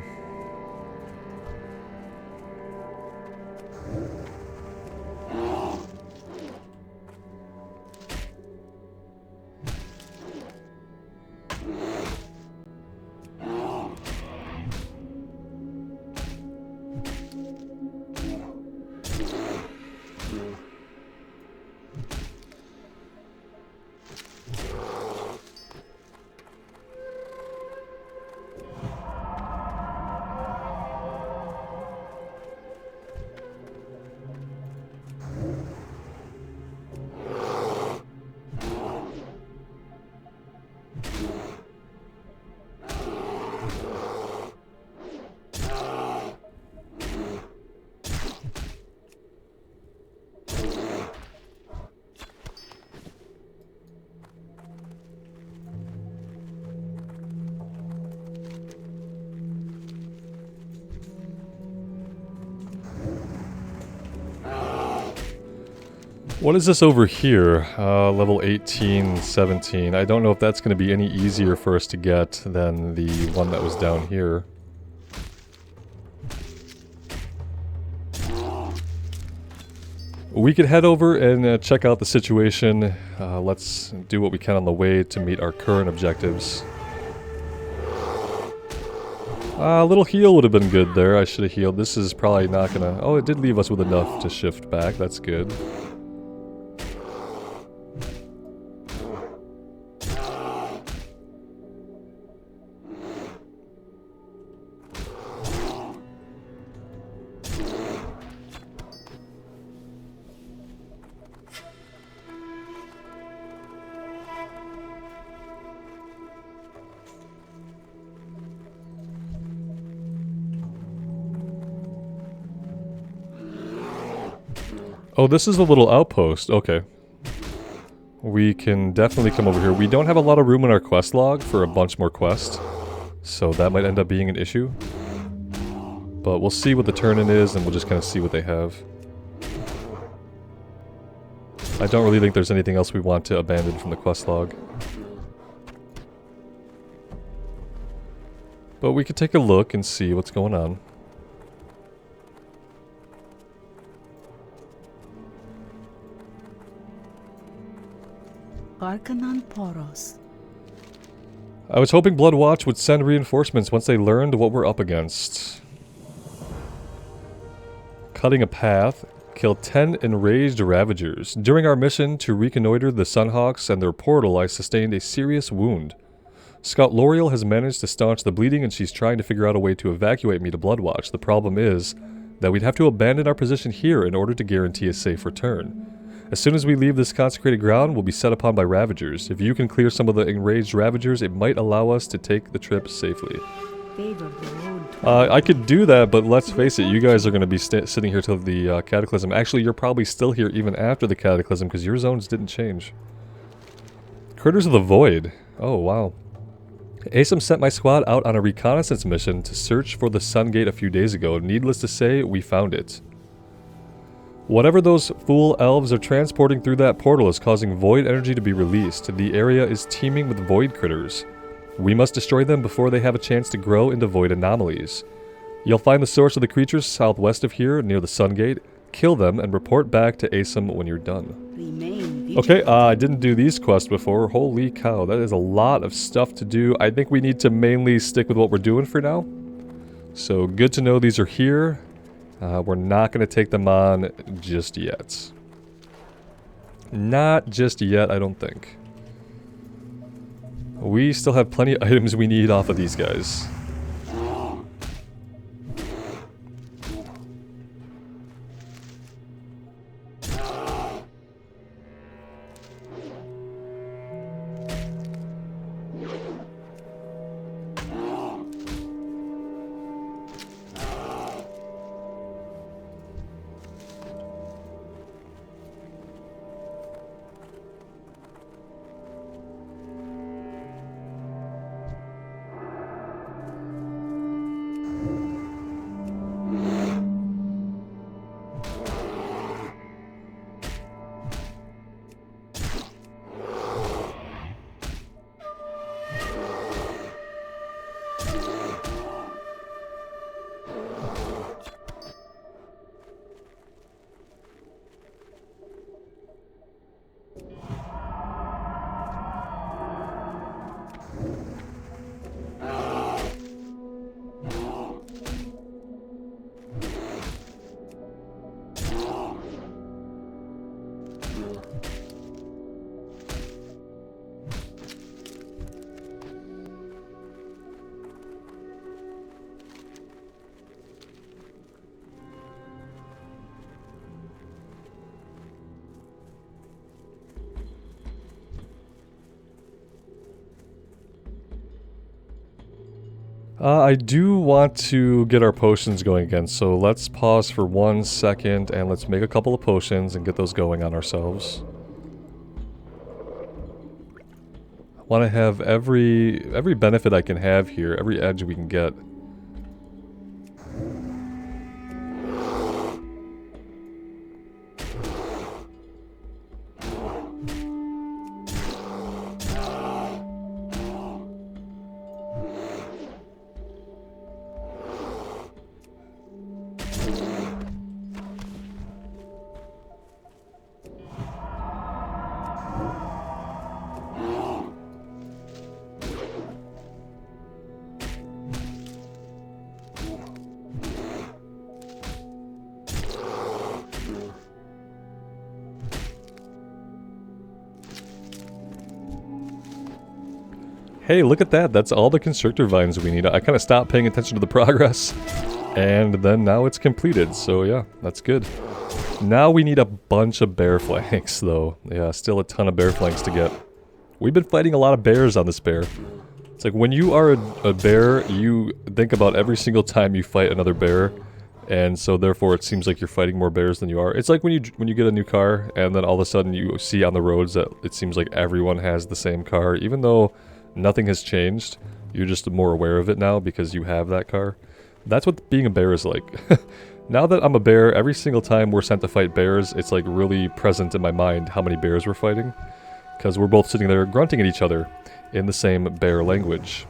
What is this over here? Level 18, 17. I don't know if that's going to be any easier for us to get than the one that was down here. We could head over and check out the situation. Let's do what we can on the way to meet our current objectives. A little heal would have been good there. I should have healed. This is probably not going to... Oh, it did leave us with enough to shift back. That's good. Oh, this is a little outpost. Okay. We can definitely come over here. We don't have a lot of room in our quest log for a bunch more quests, so that might end up being an issue. But we'll see what the turn-in is, and we'll just kind of see what they have. I don't really think there's anything else we want to abandon from the quest log. But we could take a look and see what's going on. Arcanon Poros. I was hoping Bloodwatch would send reinforcements once they learned what we're up against. Cutting a path. Kill 10 enraged Ravagers. During our mission to reconnoiter the Sunhawks and their portal, I sustained a serious wound. Scout L'Oreal has managed to staunch the bleeding, and she's trying to figure out a way to evacuate me to Bloodwatch. The problem is that we'd have to abandon our position here in order to guarantee a safe return. As soon as we leave this consecrated ground, we'll be set upon by Ravagers. If you can clear some of the enraged Ravagers, it might allow us to take the trip safely. I could do that, but let's face it, you guys are going to be sitting here till the Cataclysm. Actually, you're probably still here even after the Cataclysm, because your zones didn't change. Critters of the Void. Oh, wow. Asim sent my squad out on a reconnaissance mission to search for the Sun Gate a few days ago. Needless to say, we found it. Whatever those fool elves are transporting through that portal is causing void energy to be released. The area is teeming with void critters. We must destroy them before they have a chance to grow into void anomalies. You'll find the source of the creatures southwest of here, near the Sun Gate. Kill them and report back to Asim when you're done. Okay, I didn't do these quests before. Holy cow, that is a lot of stuff to do. I think we need to mainly stick with what we're doing for now. So good to know these are here. We're not going to take them on just yet. Not just yet, I don't think. We still have plenty of items we need off of these guys. I do want to get our potions going again, so let's pause for 1 second and let's make a couple of potions and get those going on ourselves. I want to have every benefit I can have here, every edge we can get. Hey, look at that. That's all the constrictor vines we need. I kind of stopped paying attention to the progress. And then now it's completed. So yeah, that's good. Now we need a bunch of bear flanks, though. Yeah, still a ton of bear flanks to get. We've been fighting a lot of bears on this bear. It's like when you are a bear, you think about every single time you fight another bear. And so therefore it seems like you're fighting more bears than you are. It's like when you get a new car and then all of a sudden you see on the roads that it seems like everyone has the same car. Even though nothing has changed, you're just more aware of it now because you have that car. That's what being a bear is like. Now that I'm a bear, every single time we're sent to fight bears, it's like really present in my mind how many bears we're fighting. Because we're both sitting there grunting at each other in the same bear language.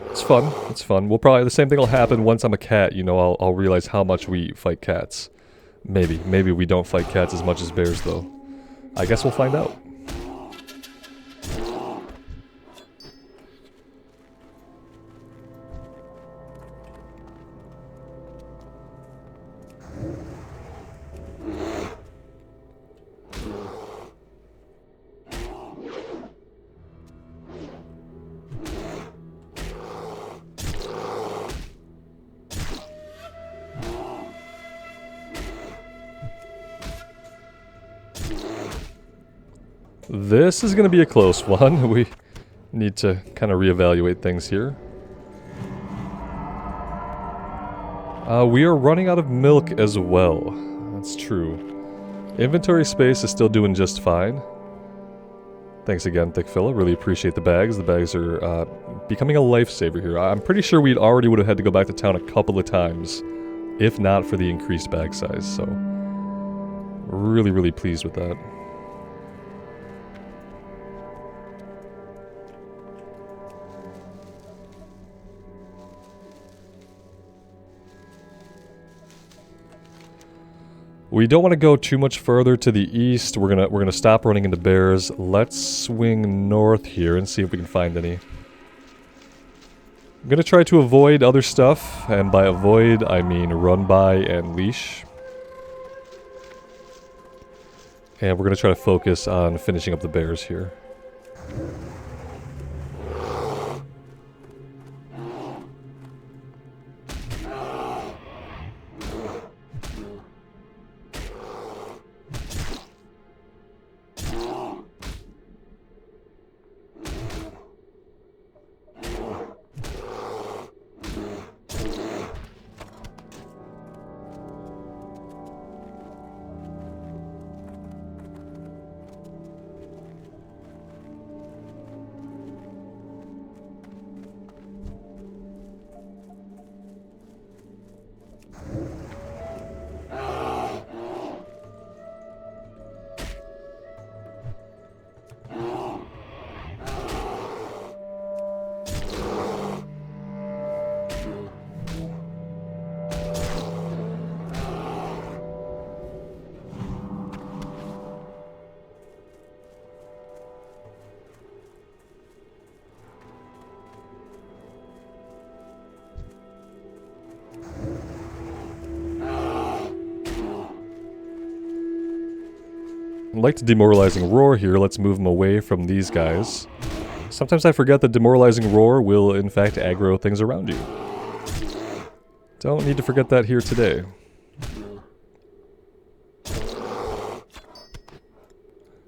It's fun. It's fun. We'll probably, the same thing will happen once I'm a cat. You know, I'll realize how much we fight cats. Maybe we don't fight cats as much as bears though. I guess we'll find out. This is going to be a close one. We need to kind of reevaluate things here. We are running out of milk as well. That's true. Inventory space is still doing just fine. Thanks again, Thickfilla. Really appreciate the bags. The bags are becoming a lifesaver here. I'm pretty sure we already would have had to go back to town a couple of times, if not for the increased bag size. So, really, really pleased with that. We don't want to go too much further to the east. We're gonna stop running into bears. Let's swing north here and see if we can find any. I'm gonna try to avoid other stuff, and by avoid I mean run by and leash. And we're gonna try to focus on finishing up the bears here. I'd like to demoralizing roar here. Let's move them away from these guys. Sometimes I forget that demoralizing roar will in fact aggro things around you. Don't need to forget that here today.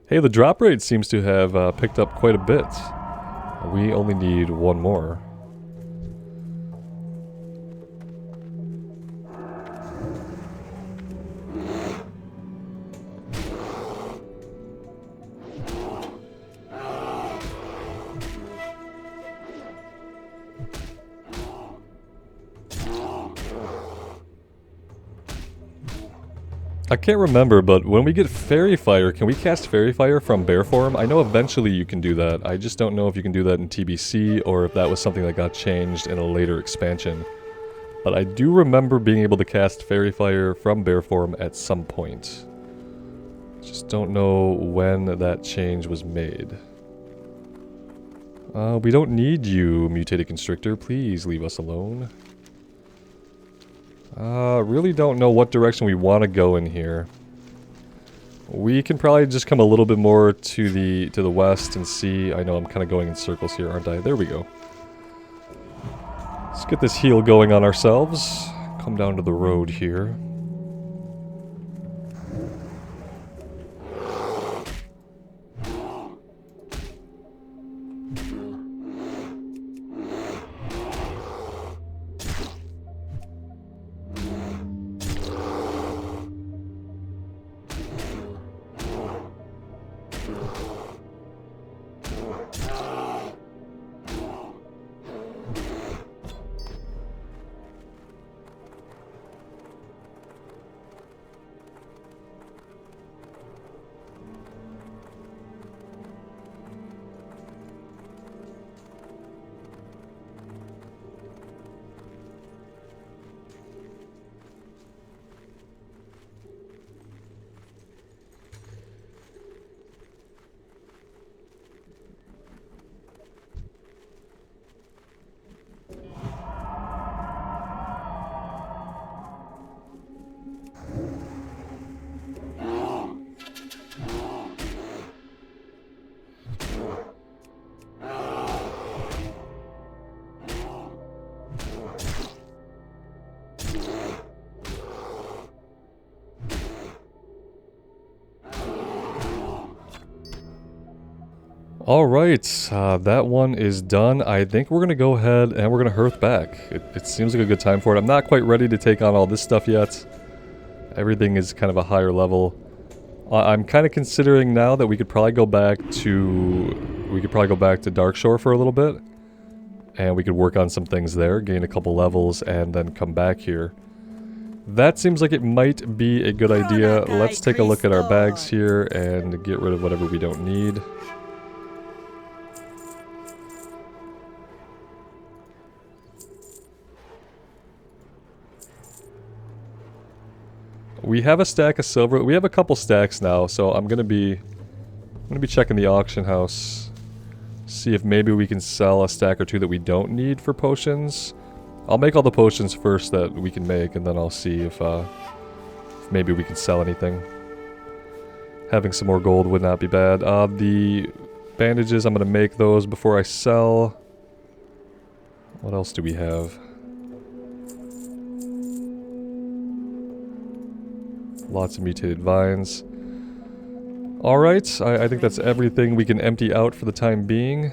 Hey, the drop rate seems to have picked up quite a bit. We only need one more. I can't remember, but when we get Fairy Fire, can we cast Fairy Fire from bear form? I know eventually you can do that. I just don't know if you can do that in TBC or if that was something that got changed in a later expansion. But I do remember being able to cast Fairy Fire from bear form at some point. Just don't know when that change was made. We don't need you, Mutated Constrictor. Please leave us alone. Really don't know what direction we want to go in here. We can probably just come a little bit more to the west and see. I know I'm kind of going in circles here, aren't I? There we go. Let's get this heal going on ourselves. Come down to the road here. Alright, that one is done. I think we're going to go ahead and we're going to hearth back. It seems like a good time for it. I'm not quite ready to take on all this stuff yet. Everything is kind of a higher level. I'm kind of considering now that we could probably go back to Darkshore for a little bit. And we could work on some things there, gain a couple levels, and then come back here. That seems like it might be a good idea. Let's take a look at our bags here and get rid of whatever we don't need. We have a stack of silver. We have a couple stacks now, so I'm gonna be checking the auction house. See if maybe we can sell a stack or two that we don't need for potions. I'll make all the potions first that we can make, and then I'll see if maybe we can sell anything. Having some more gold would not be bad. The bandages, I'm gonna make those before I sell. What else do we have? Lots of mutated vines. Alright, I think that's everything we can empty out for the time being.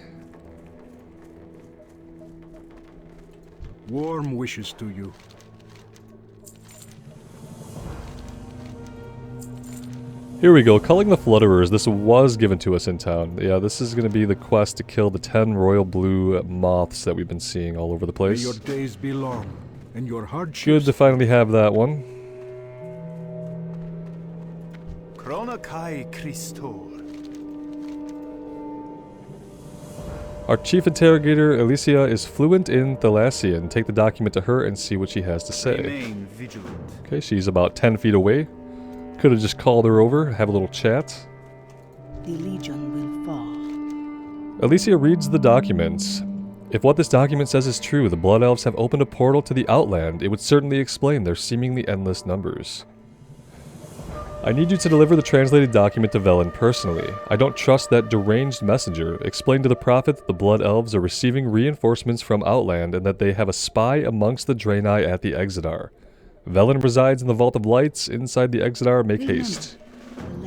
Warm wishes to you. Here we go, culling the Flutterers. This was given to us in town. Yeah, this is going to be the quest to kill the 10 royal blue moths that we've been seeing all over the place. May your days be long, and your hardships... Good to finally have that one. Our chief interrogator, Alicia, is fluent in Thalassian. Take the document to her and see what she has to say. Okay, she's about 10 feet away. Could have just called her over, have a little chat. The Legion will fall. Alicia reads the documents. If what this document says is true, the Blood Elves have opened a portal to the Outland. It would certainly explain their seemingly endless numbers. I need you to deliver the translated document to Velen personally. I don't trust that deranged messenger. Explain to the Prophet that the Blood Elves are receiving reinforcements from Outland and that they have a spy amongst the Draenei at the Exodar. Velen resides in the Vault of Lights inside the Exodar. Make haste.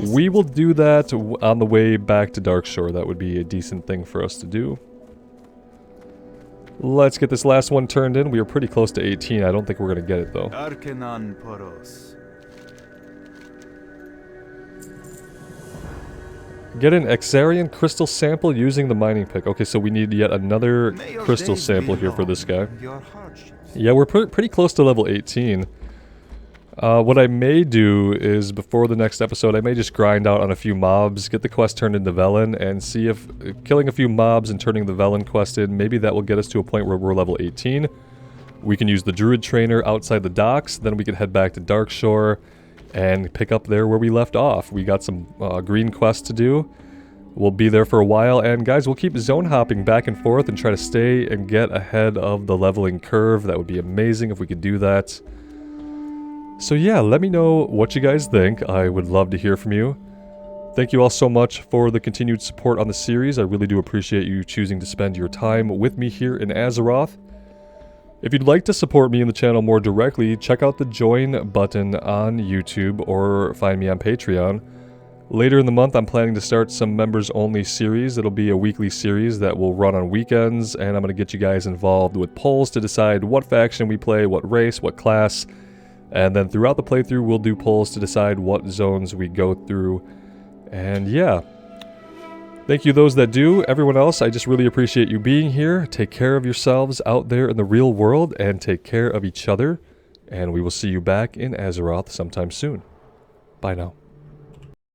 We will do that on the way back to Darkshore. That would be a decent thing for us to do. Let's get this last one turned in. We are pretty close to 18. I don't think we're going to get it though. Get an Exarian crystal sample using the mining pick. Okay, so we need yet another crystal sample here for this guy. Yeah, we're pretty close to level 18. What I may do is, before the next episode, I may just grind out on a few mobs, get the quest turned into Velen, and see if killing a few mobs and turning the Velen quest in, maybe that will get us to a point where we're level 18. We can use the Druid Trainer outside the docks, then we can head back to Darkshore and pick up there where we left off. We got some green quests to do. We'll be there for a while, and guys, we'll keep zone hopping back and forth and try to stay and get ahead of the leveling curve. That would be amazing if we could do that. So yeah, let me know what you guys think. I would love to hear from you. Thank you all so much for the continued support on the series. I really do appreciate you choosing to spend your time with me here in Azeroth. If you'd like to support me in the channel more directly, check out the join button on YouTube or find me on Patreon. Later in the month, I'm planning to start some members-only series. It'll be a weekly series that will run on weekends, and I'm going to get you guys involved with polls to decide what faction we play, what race, what class. And then throughout the playthrough, we'll do polls to decide what zones we go through. And yeah. Thank you those that do. Everyone else, I just really appreciate you being here. Take care of yourselves out there in the real world, and take care of each other. And we will see you back in Azeroth sometime soon. Bye now.